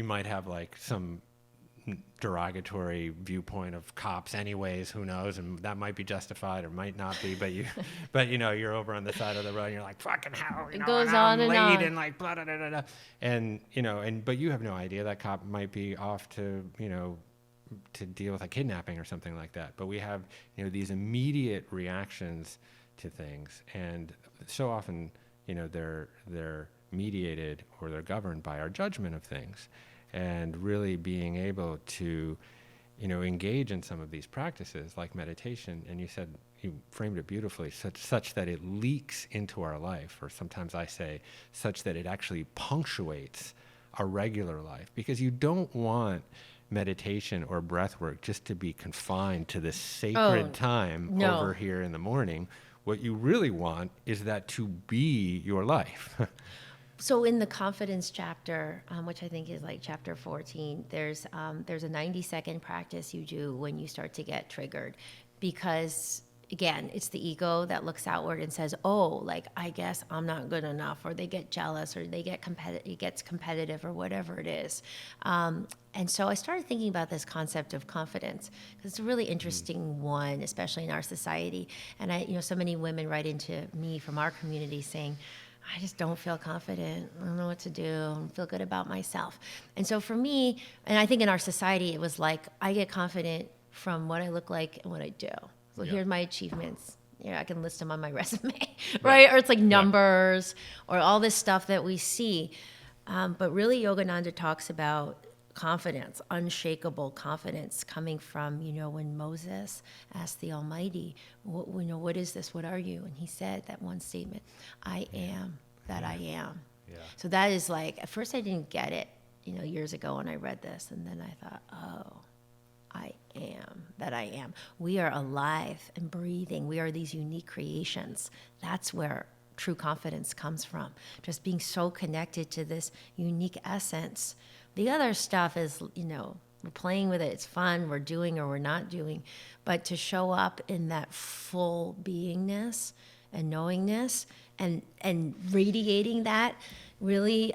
might have like some derogatory viewpoint of cops anyways, who knows, and that might be justified or might not be, but you're over on the side of the road and you're like, fucking hell, it goes on I'm and late on. and like blah, blah, blah, blah, blah. And but you have no idea that cop might be off to to deal with a kidnapping or something like that. But we have these immediate reactions to things, and so often they're mediated or they're governed by our judgment of things. And really being able to, engage in some of these practices like meditation, and you framed it beautifully, such that it leaks into our life, or sometimes I say such that it actually punctuates our regular life, because you don't want meditation or breath work just to be confined to this sacred time over here in the morning. What you really want is that to be your life. So in the confidence chapter, which I think is like chapter 14, there's a 90-second practice you do when you start to get triggered, because again, it's the ego that looks outward and says, oh, like, I guess I'm not good enough, or they get jealous, or they get it gets competitive, or whatever it is. And so I started thinking about this concept of confidence, because it's a really interesting one, especially in our society. And so many women write into me from our community saying, I just don't feel confident. I don't know what to do. I don't feel good about myself. And so for me, and I think in our society, it was like, I get confident from what I look like and what I do. So here's my achievements. I can list them on my resume, right? Or it's like numbers or all this stuff that we see. But really, Yogananda talks about confidence, unshakable confidence, coming from, when Moses asked the Almighty, what is this? What are you? And he said that one statement, I am that I am. Yeah. So that is like, at first I didn't get it, years ago when I read this. And then I thought, oh, I am that I am. We are alive and breathing. We are these unique creations. That's where true confidence comes from. Just being so connected to this unique essence. The other stuff is, we're playing with it. It's fun. We're doing or we're not doing. But to show up in that full beingness and knowingness and radiating that really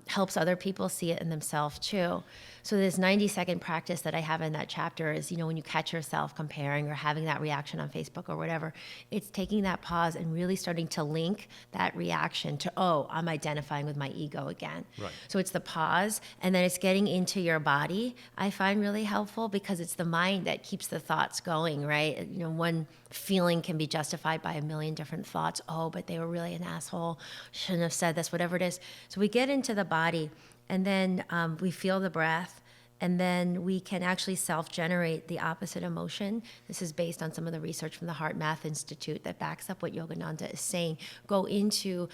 helps other people see it in themselves too. So this 90-second practice that I have in that chapter is, when you catch yourself comparing or having that reaction on Facebook or whatever, it's taking that pause and really starting to link that reaction to, oh, I'm identifying with my ego again. Right. So it's the pause, and then it's getting into your body, I find really helpful, because it's the mind that keeps the thoughts going, right? One feeling can be justified by a million different thoughts. Oh, but they were really an asshole. Shouldn't have said this, whatever it is. So we get into the body, and then we feel the breath, And then we can actually self-generate the opposite emotion. This is based on some of the research from the Heart Math Institute that backs up what Yogananda is saying. Go into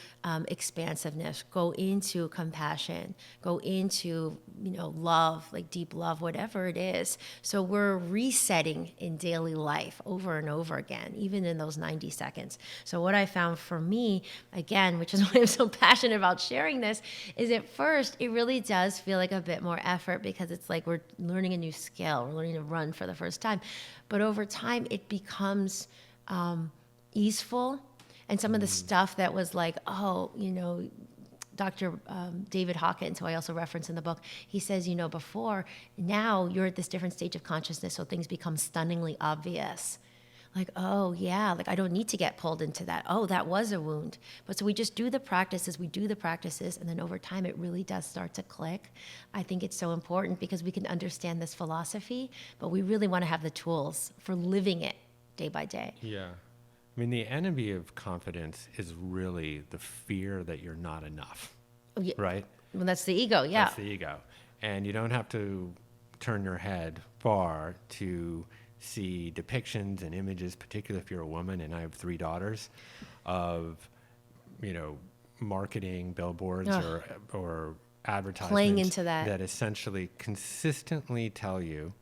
expansiveness, go into compassion, go into, love, like deep love, whatever it is. So we're resetting in daily life over and over again, even in those 90 seconds. So what I found for me, again, which is why I'm so passionate about sharing this, is at first it really does feel like a bit more effort because it's like we're learning a new skill. We're learning to run for the first time. But over time, it becomes easeful. And some of the stuff that was like, Dr. David Hawkins, who I also reference in the book, he says, now you're at this different stage of consciousness, so things become stunningly obvious. Like, oh, yeah, like I don't need to get pulled into that. Oh, that was a wound. But so we just do the practices, and then over time it really does start to click. I think it's so important because we can understand this philosophy, but we really want to have the tools for living it day by day. Yeah. I mean, the enemy of confidence is really the fear that you're not enough, right? Well, that's the ego, yeah. That's the ego. And you don't have to turn your head far to see depictions and images, particularly if you're a woman, and I have 3 daughters, of, marketing billboards or advertisements playing into that essentially consistently tell you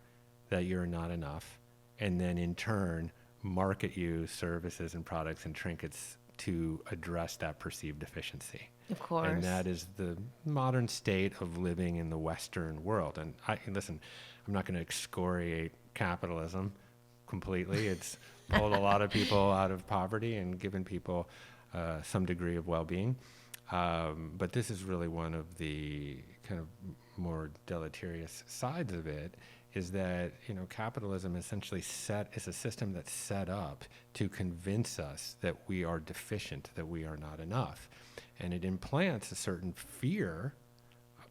that you're not enough, and then in turn market you services and products and trinkets to address that perceived deficiency. Of course. And that is the modern state of living in the Western world. And listen, I'm not going to excoriate capitalism completely. It's pulled a lot of people out of poverty and given people some degree of well-being. But this is really one of the kind of more deleterious sides of it, is that, capitalism essentially is a system that's set up to convince us that we are deficient, that we are not enough. And it implants a certain fear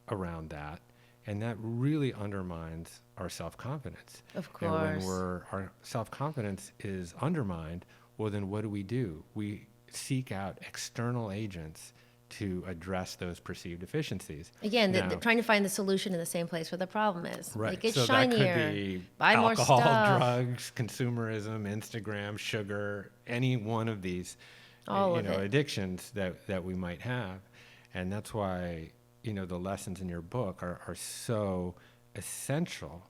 around that, and that really undermines our self-confidence. Of course. And when our self-confidence is undermined, well, then what do? We seek out external agents to address those perceived deficiencies. Again, they're trying to find the solution in the same place where the problem is. Right. Like, it's so shinier, that could be buy more alcohol, stuff. drugs, consumerism, Instagram, sugar, any one of these addictions that we might have. And that's why, the lessons in your book are so essential,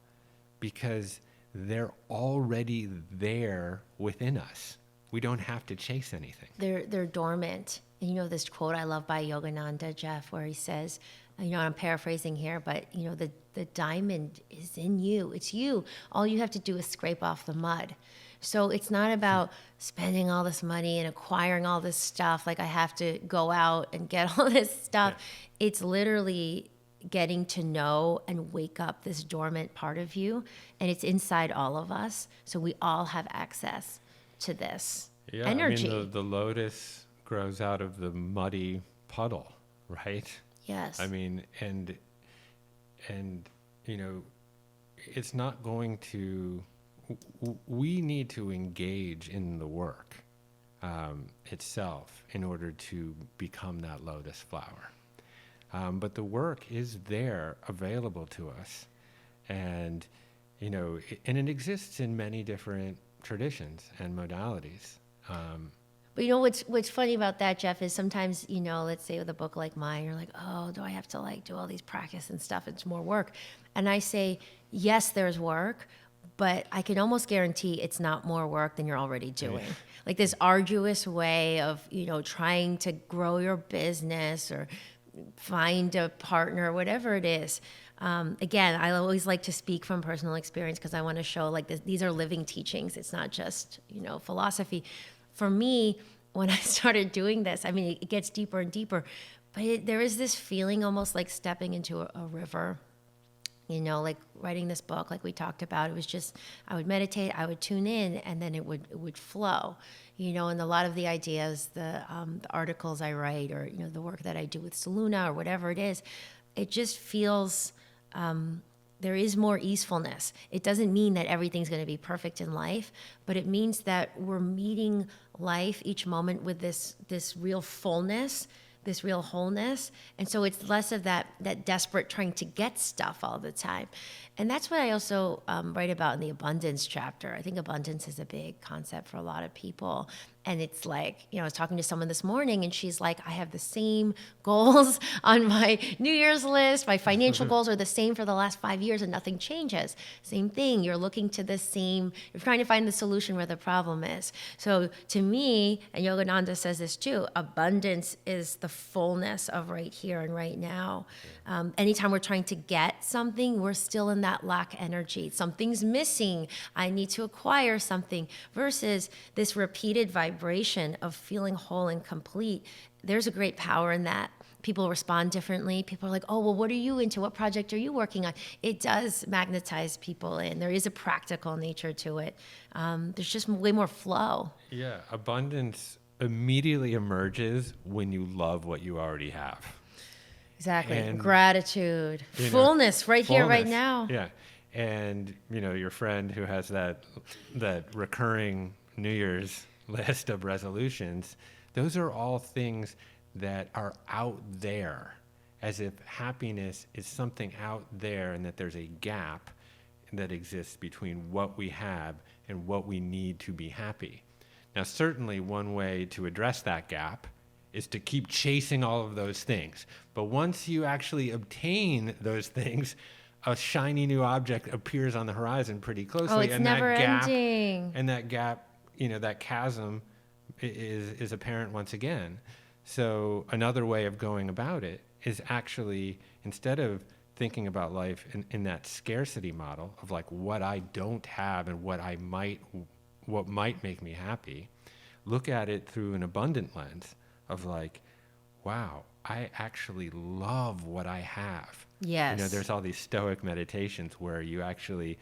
because they're already there within us. We don't have to chase anything. They're dormant. And this quote I love by Yogananda, Jeff, where he says, I'm paraphrasing here, but the diamond is in you. It's you. All you have to do is scrape off the mud. So it's not about spending all this money and acquiring all this stuff. Like I have to go out and get all this stuff. Yeah. It's literally getting to know and wake up this dormant part of you. And it's inside all of us. So we all have access to this energy. I mean, the lotus grows out of the muddy puddle, right? Yes. I mean, and it's not going to, we need to engage in the work itself in order to become that lotus flower. But the work is there, available to us. And, and it exists in many different traditions and modalities. But what's funny about that, Jeff, is sometimes, let's say with a book like mine, you're like, oh, do I have to do all these practice and stuff? It's more work. And I say, yes, there's work, but I can almost guarantee it's not more work than you're already doing. Like this arduous way of, trying to grow your business or find a partner, whatever it is. Again, I always like to speak from personal experience because I want to show these are living teachings. It's not just, philosophy. For me, when I started doing this, I mean, it gets deeper and deeper, but there is this feeling almost like stepping into a river, like writing this book, like we talked about. It was just, I would meditate, I would tune in, and then it would flow, and a lot of the ideas, the articles I write, or, the work that I do with Saluna or whatever it is, it just feels, there is more easefulness. It doesn't mean that everything's going to be perfect in life, but it means that we're meeting life each moment with this real fullness this real wholeness. And so it's less of that desperate trying to get stuff all the time. And that's what I also write about in the abundance chapter. I think abundance is a big concept for a lot of people. And it's like, I was talking to someone this morning and she's like, I have the same goals on my New Year's list. My financial goals are the same for the last 5 years and nothing changes. Same thing. You're looking to the same, you're trying to find the solution where the problem is. So to me, and Yogananda says this too, abundance is the fullness of right here and right now. Anytime we're trying to get something, we're still in that lack energy. Something's missing. I need to acquire something versus this repeated vibration of feeling whole and complete. There's a great power in that. People respond differently. People are like, oh, well, what are you into? What project are you working on? It does magnetize people in. There is a practical nature to it. There's just way more flow. Yeah, abundance immediately emerges when you love what you already have. Exactly. And, gratitude, fullness, right here, right now. Yeah. And, your friend who has that recurring New Year's list of resolutions, those are all things that are out there, as if happiness is something out there and that there's a gap that exists between what we have and what we need to be happy. Now, certainly one way to address that gap is to keep chasing all of those things. But once you actually obtain those things, a shiny new object appears on the horizon pretty closely. Oh, it's and never that ending. And that gap, that chasm is apparent once again. So another way of going about it is actually, instead of thinking about life in that scarcity model of like what I don't have and what might make me happy, look at it through an abundant lens of like, wow, I actually love what I have. Yes. There's all these Stoic meditations where you actually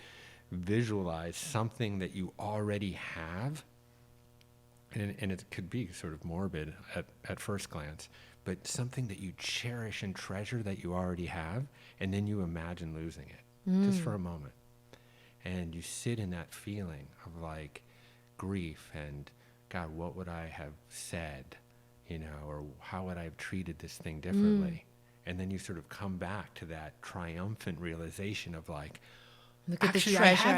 visualize something that you already have. And it could be sort of morbid at first glance, but something that you cherish and treasure that you already have, and then you imagine losing it just for a moment. And you sit in that feeling of like grief and, God, what would I have said, or how would I have treated this thing differently? And then you sort of come back to that triumphant realization of like, look at the actually, treasure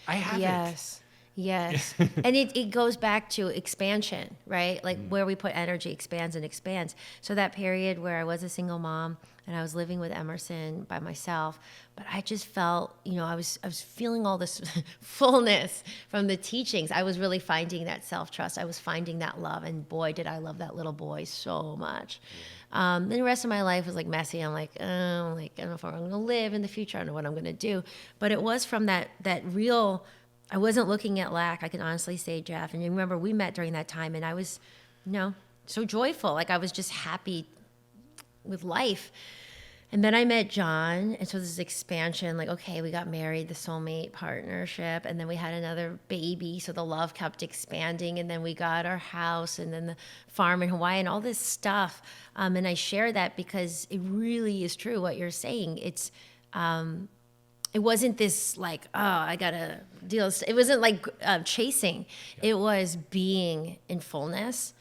I have it. Yes. Yes. And it goes back to expansion, right? Like where we put energy expands and expands. So that period where I was a single mom and I was living with Emerson by myself, but I just felt, I was feeling all this fullness from the teachings. I was really finding that self-trust. I was finding that love. And boy, did I love that little boy so much. Then the rest of my life was like messy. I'm like, I don't know if I'm going to live in the future. I don't know what I'm going to do. But it was from that real, I wasn't looking at lack, I can honestly say, Jeff. And you remember we met during that time and I was, so joyful. Like I was just happy with life. And then I met John. And so this expansion, like, okay, we got married, the soulmate partnership. And then we had another baby. So the love kept expanding. And then we got our house and then the farm in Hawaii and all this stuff. And I share that because it really is true what you're saying. It's, it wasn't this like, oh, I gotta deal. It wasn't like chasing. Yeah. It was being in fullness.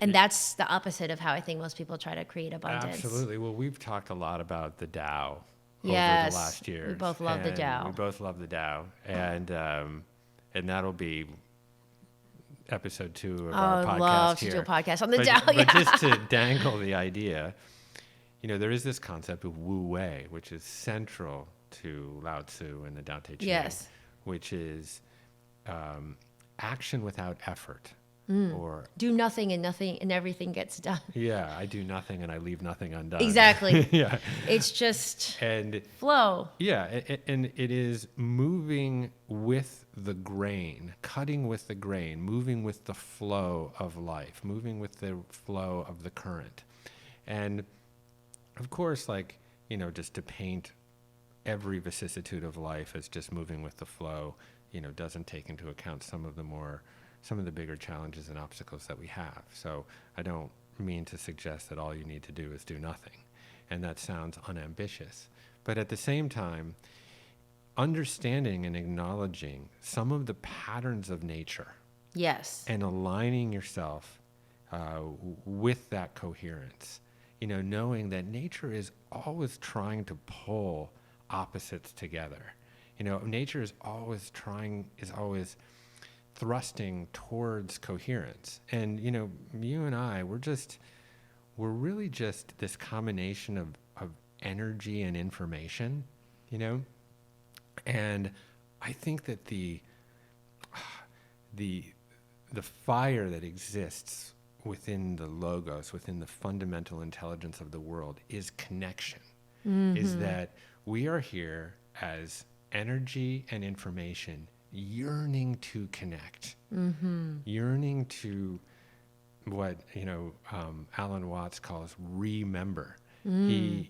And that's the opposite of how I think most people try to create abundance. Absolutely. Well, we've talked a lot about the Tao over the last year. We both love the Tao. We both love the Tao. And that'll be episode 2 of our podcast I love to do a podcast on the Tao. But just to dangle the idea, there is this concept of Wu Wei, which is central to Lao Tzu and the Tao Te Ching, yes, which is action without effort. Or do nothing and everything gets done. Yeah, I do nothing and I leave nothing undone. Exactly. Yeah. It's just and flow. Yeah, and it is moving with the grain, cutting with the grain, moving with the flow of life, moving with the flow of the current. And of course, like, just to paint every vicissitude of life as just moving with the flow, doesn't take into account some of the bigger challenges and obstacles that we have. So I don't mean to suggest that all you need to do is do nothing. And that sounds unambitious. But at the same time, understanding and acknowledging some of the patterns of nature. Yes. And aligning yourself with that coherence. Knowing that nature is always trying to pull opposites together. Nature is always thrusting towards coherence. And, you and I, we're really just this combination of energy and information, and I think that the fire that exists within the logos, within the fundamental intelligence of the world, is connection. Is that we are here as energy and information, yearning to connect, yearning to what Alan Watts calls remember. He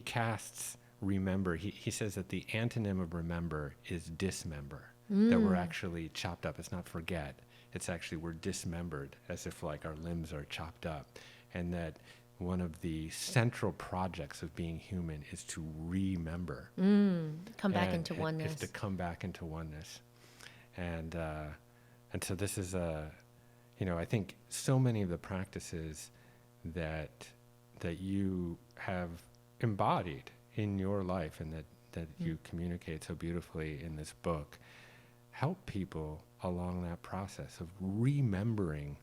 casts remember. He says that the antonym of remember is dismember. That we're actually chopped up. It's not forget. It's actually we're dismembered, as if like our limbs are chopped up, and that one of the central projects of being human is to remember. Come back into oneness. Is to come back into oneness. And so this is I think so many of the practices that you have embodied in your life and that you communicate so beautifully in this book help people along that process of remembering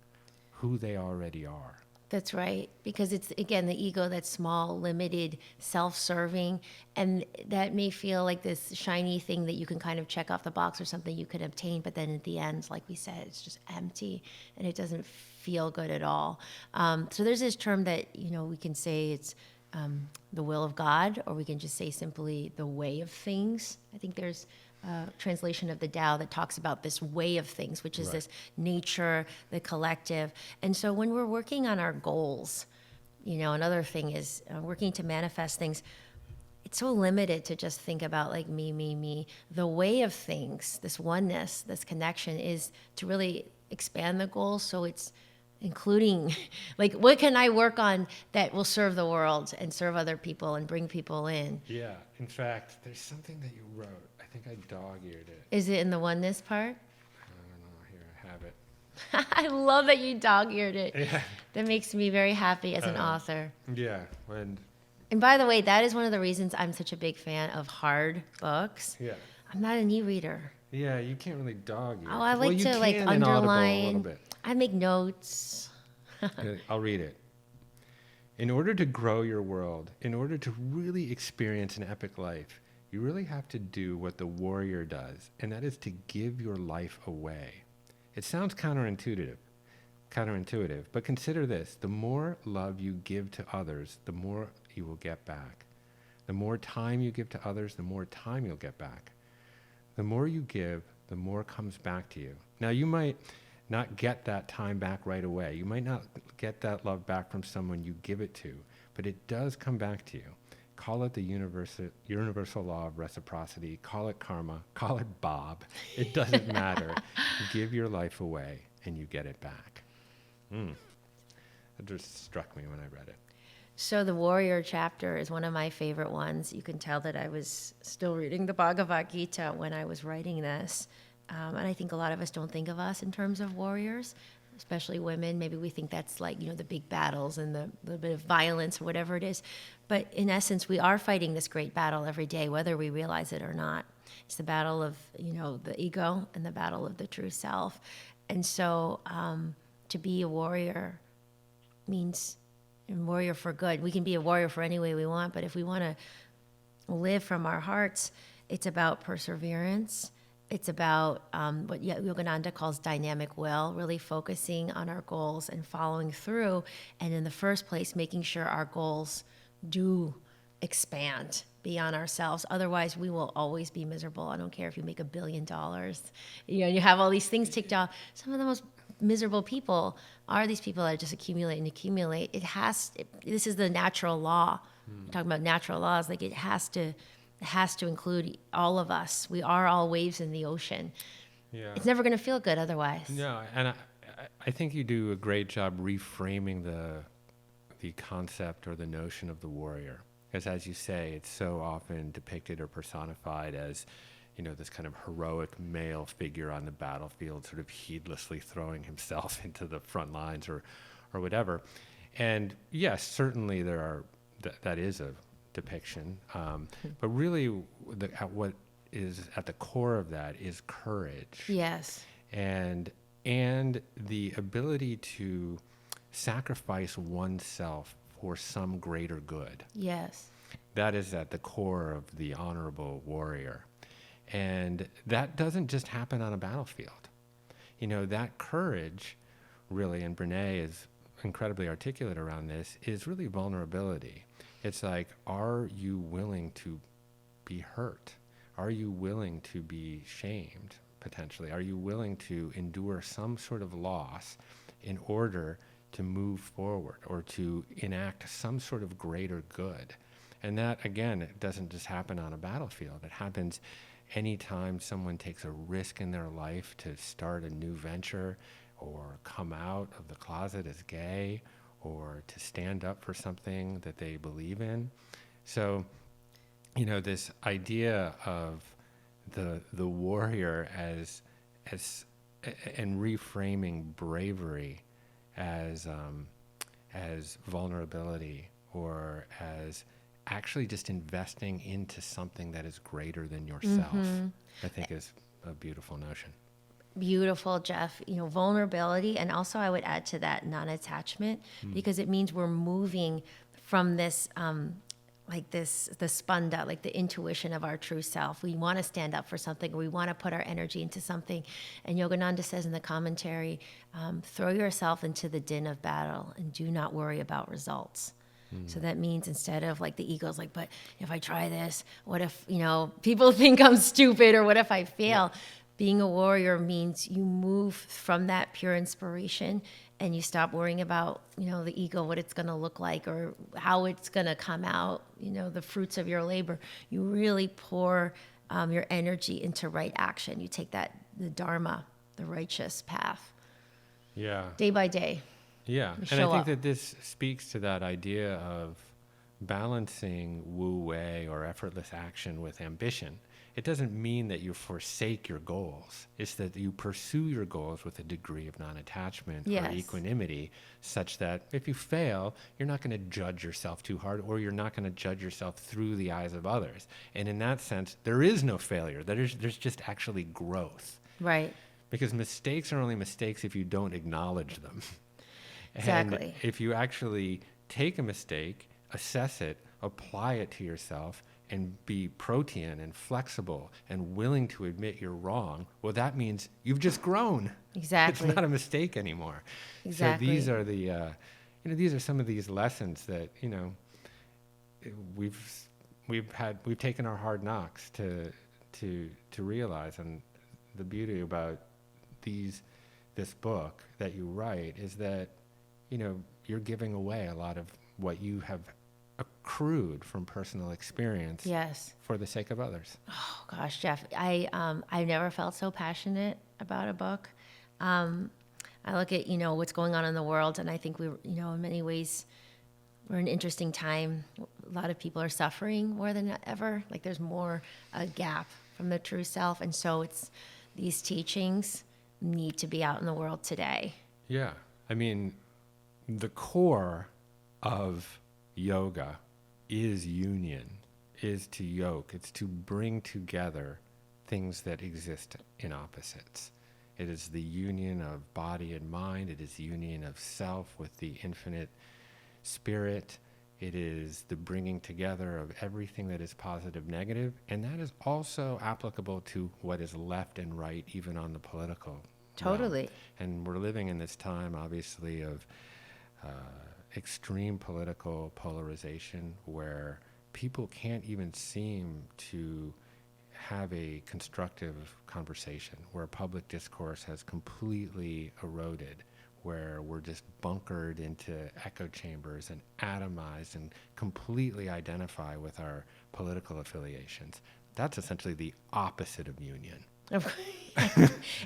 who they already are. That's right. Because it's, again, the ego that's small, limited, self-serving, and that may feel like this shiny thing that you can kind of check off the box or something you could obtain, but then at the end, like we said, it's just empty and it doesn't feel good at all. So there's this term that, we can say it's the will of God, or we can just say simply the way of things. I think there's translation of the Tao that talks about this way of things, which is this nature, the collective. And so when we're working on our goals, another thing is working to manifest things, it's so limited to just think about like me. The way of things, this oneness, this connection, is to really expand the goals. So it's including like, what can I work on that will serve the world and serve other people and bring people in? Yeah. In fact, there's something that you wrote. I think I dog-eared it. Is it in the oneness part? I don't know. Here, I have it. I love that you dog-eared it. Yeah. That makes me very happy as an author. Yeah. And by the way, that is one of the reasons I'm such a big fan of hard books. Yeah. I'm not an e-reader. Yeah, you can't really dog-ear. Oh, I like to like underline. A little bit. I make notes. I'll read it. In order to grow your world, in order to really experience an epic life, you really have to do what the warrior does, and that is to give your life away. It sounds counterintuitive, but consider this. The more love you give to others, the more you will get back. The more time you give to others, the more time you'll get back. The more you give, the more comes back to you. Now, you might not get that time back right away. You might not get that love back from someone you give it to, but it does come back to you. Call it the universal law of reciprocity. Call it karma. Call it Bob. It doesn't matter. Give your life away and you get it back. It just struck me when I read it. So the warrior chapter is one of my favorite ones. You can tell that I was still reading the Bhagavad Gita when I was writing this. And I think a lot of us don't think of us in terms of warriors, especially women. Maybe we think that's like, the big battles and the little bit of violence or whatever it is. But in essence, we are fighting this great battle every day, whether we realize it or not. It's the battle of, the ego and the battle of the true self. And so to be a warrior means a warrior for good. We can be a warrior for any way we want, but if we want to live from our hearts, it's about perseverance. It's about what Yogananda calls dynamic will, really focusing on our goals and following through. And in the first place, making sure our goals do expand beyond ourselves. Otherwise, we will always be miserable. I don't care if you make $1 billion. You have all these things ticked off. Some of the most miserable people are these people that just accumulate and accumulate. This is the natural law. We're talking about natural laws. Like it has to include all of us. We are all waves in the ocean. Yeah. It's never going to feel good otherwise. No, and I think you do a great job reframing the concept or the notion of the warrior. Because as you say, it's so often depicted or personified as, this kind of heroic male figure on the battlefield, sort of heedlessly throwing himself into the front lines or whatever. And yes, certainly that is a depiction. But really what is at the core of that is courage. Yes. And the ability to sacrifice oneself for some greater good. Yes. That is at the core of the honorable warrior. And that doesn't just happen on a battlefield. That courage, really, and Brené is incredibly articulate around this, is really vulnerability. It's like, are you willing to be hurt? Are you willing to be shamed, potentially? Are you willing to endure some sort of loss in order to move forward or to enact some sort of greater good? And that, again, it doesn't just happen on a battlefield. It happens anytime someone takes a risk in their life to start a new venture or come out of the closet as gay or to stand up for something that they believe in. So, this idea of the warrior as and reframing bravery as vulnerability or as actually just investing into something that is greater than yourself, I think is a beautiful notion. Beautiful, Jeff. Vulnerability, and also I would add to that non-attachment, because it means we're moving from this the spanda, like the intuition of our true self. We want to stand up for something, or we want to put our energy into something. And Yogananda says in the commentary, throw yourself into the din of battle and do not worry about results. So that means instead of like the ego's like, but if I try this, what if, people think I'm stupid, or what if I fail? Yeah. Being a warrior means you move from that pure inspiration and you stop worrying about, the ego, what it's going to look like or how it's going to come out, the fruits of your labor. You really pour your energy into right action. You take the dharma, the righteous path. Yeah. Day by day. Yeah. And I think that this speaks to that idea of balancing wu wei or effortless action with ambition. It doesn't mean that you forsake your goals. It's that you pursue your goals with a degree of non-attachment or equanimity, such that if you fail, you're not going to judge yourself too hard, or you're not going to judge yourself through the eyes of others. And in that sense, there is no failure. There's just actually growth. Right. Because mistakes are only mistakes if you don't acknowledge them. Exactly. And if you actually take a mistake, assess it, apply it to yourself, and be protean and flexible and willing to admit you're wrong, well, that means you've just grown. Exactly. It's not a mistake anymore. Exactly. So these are these are some of these lessons that, we've taken our hard knocks to realize. And the beauty about this book that you write is that, you're giving away a lot of what you have accrued from personal experience. Yes. For the sake of others. Oh gosh, Jeff, I never felt so passionate about a book. I look at what's going on in the world, and I think we in many ways we're in an interesting time. A lot of people are suffering more than ever. Like there's more a gap from the true self, and so it's these teachings need to be out in the world today. Yeah, I mean, the core of yoga is union, is to yoke. It's to bring together things that exist in opposites. It is the union of body and mind. It is the union of self with the infinite spirit. It is the bringing together of everything that is positive, negative, and that is also applicable to what is left and right, even on the political Totally. realm. And we're living in this time, obviously, of extreme political polarization where people can't even seem to have a constructive conversation, where public discourse has completely eroded, where we're just bunkered into echo chambers and atomized and completely identify with our political affiliations. That's essentially the opposite of union. Of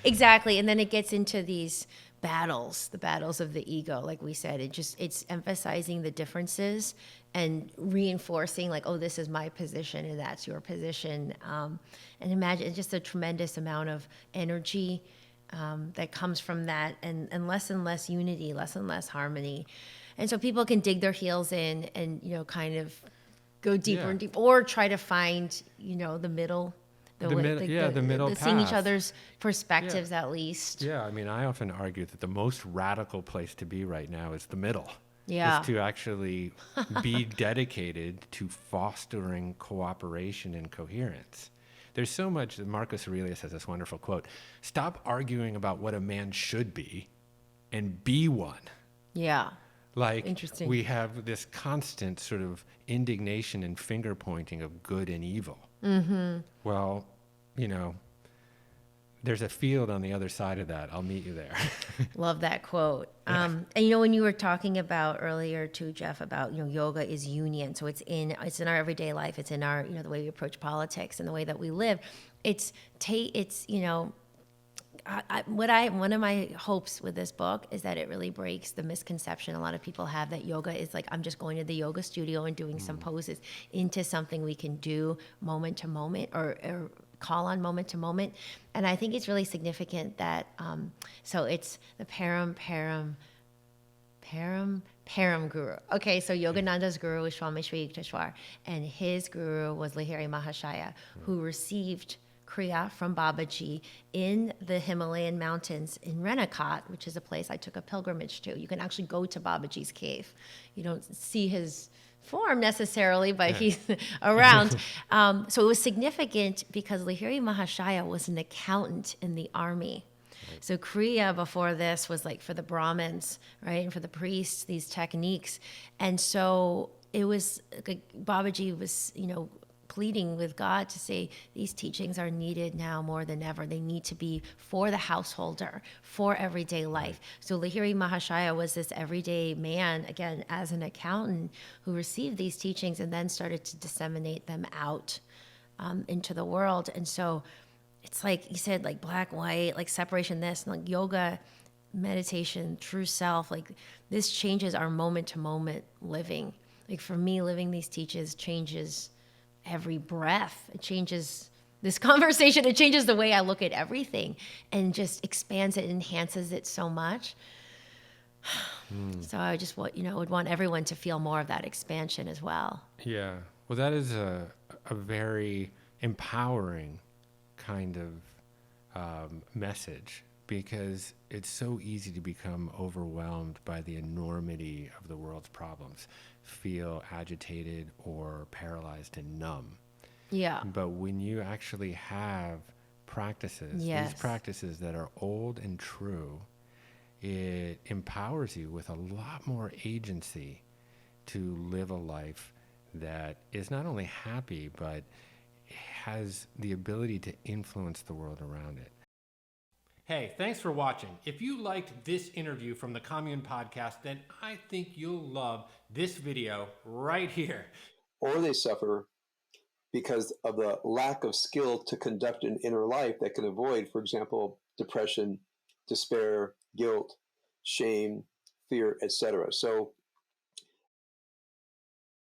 Exactly. And then it gets into these battles, the battles of the ego. Like we said, it's emphasizing the differences and reinforcing like, oh, this is my position and that's your position. And imagine it's just a tremendous amount of energy that comes from that, and less unity, less and less harmony. And so people can dig their heels in and, kind of go deeper Yeah. and deeper, or try to find, the middle, The middle seeing each path. other's perspectives at least. Yeah, I mean, I often argue that the most radical place to be right now is the middle. Yeah. Is to actually be dedicated to fostering cooperation and coherence. There's so much. Marcus Aurelius has this wonderful quote: "Stop arguing about what a man should be, and be one." Yeah. Like, Interesting. we have this constant sort of indignation and finger pointing of good and evil. Mm-hmm. Well, there's a field on the other side of that. I'll meet you there. Love that quote. Yeah. And when you were talking about earlier too, Jeff, about yoga is union. So it's in our everyday life. It's in our the way we approach politics and the way that we live. One of my hopes with this book is that it really breaks the misconception a lot of people have that yoga is like, I'm just going to the yoga studio and doing some poses, into something we can do moment to moment, or call on moment to moment. And I think it's really significant that, so it's the Param Guru. Okay, so Yogananda's guru is Swami Shri Yukteswar, and his guru was Lahiri Mahashaya, who received Kriya from Babaji in the Himalayan mountains in Renacot, which is a place I took a pilgrimage to. You can actually go to Babaji's cave. You don't see his form necessarily, but he's around. So it was significant because Lahiri Mahashaya was an accountant in the army. So Kriya before this was like for the Brahmins, right? And for the priests, these techniques. And so it was like Babaji was, pleading with God to say these teachings are needed now more than ever. They need to be for the householder, for everyday life. So Lahiri Mahashaya was this everyday man, again, as an accountant, who received these teachings and then started to disseminate them out into the world. And so it's like you said, like black, white, like separation, this, and like yoga, meditation, true self, like this changes our moment to moment living. Like for me, living these teachings changes every breath. It changes this conversation. It changes the way I look at everything, and just expands it, enhances it so much. So I just would want everyone to feel more of that expansion as well. Yeah. Well, that is a very empowering kind of message, because it's so easy to become overwhelmed by the enormity of the world's problems, feel agitated or paralyzed and numb. Yeah. But when you actually have practices, Yes. these practices that are old and true, it empowers you with a lot more agency to live a life that is not only happy, but has the ability to influence the world around it. Hey, thanks for watching. If you liked this interview from the Commune podcast, then I think you'll love this video right here. Or they suffer because of the lack of skill to conduct an inner life that can avoid, for example, depression, despair, guilt, shame, fear, etc. So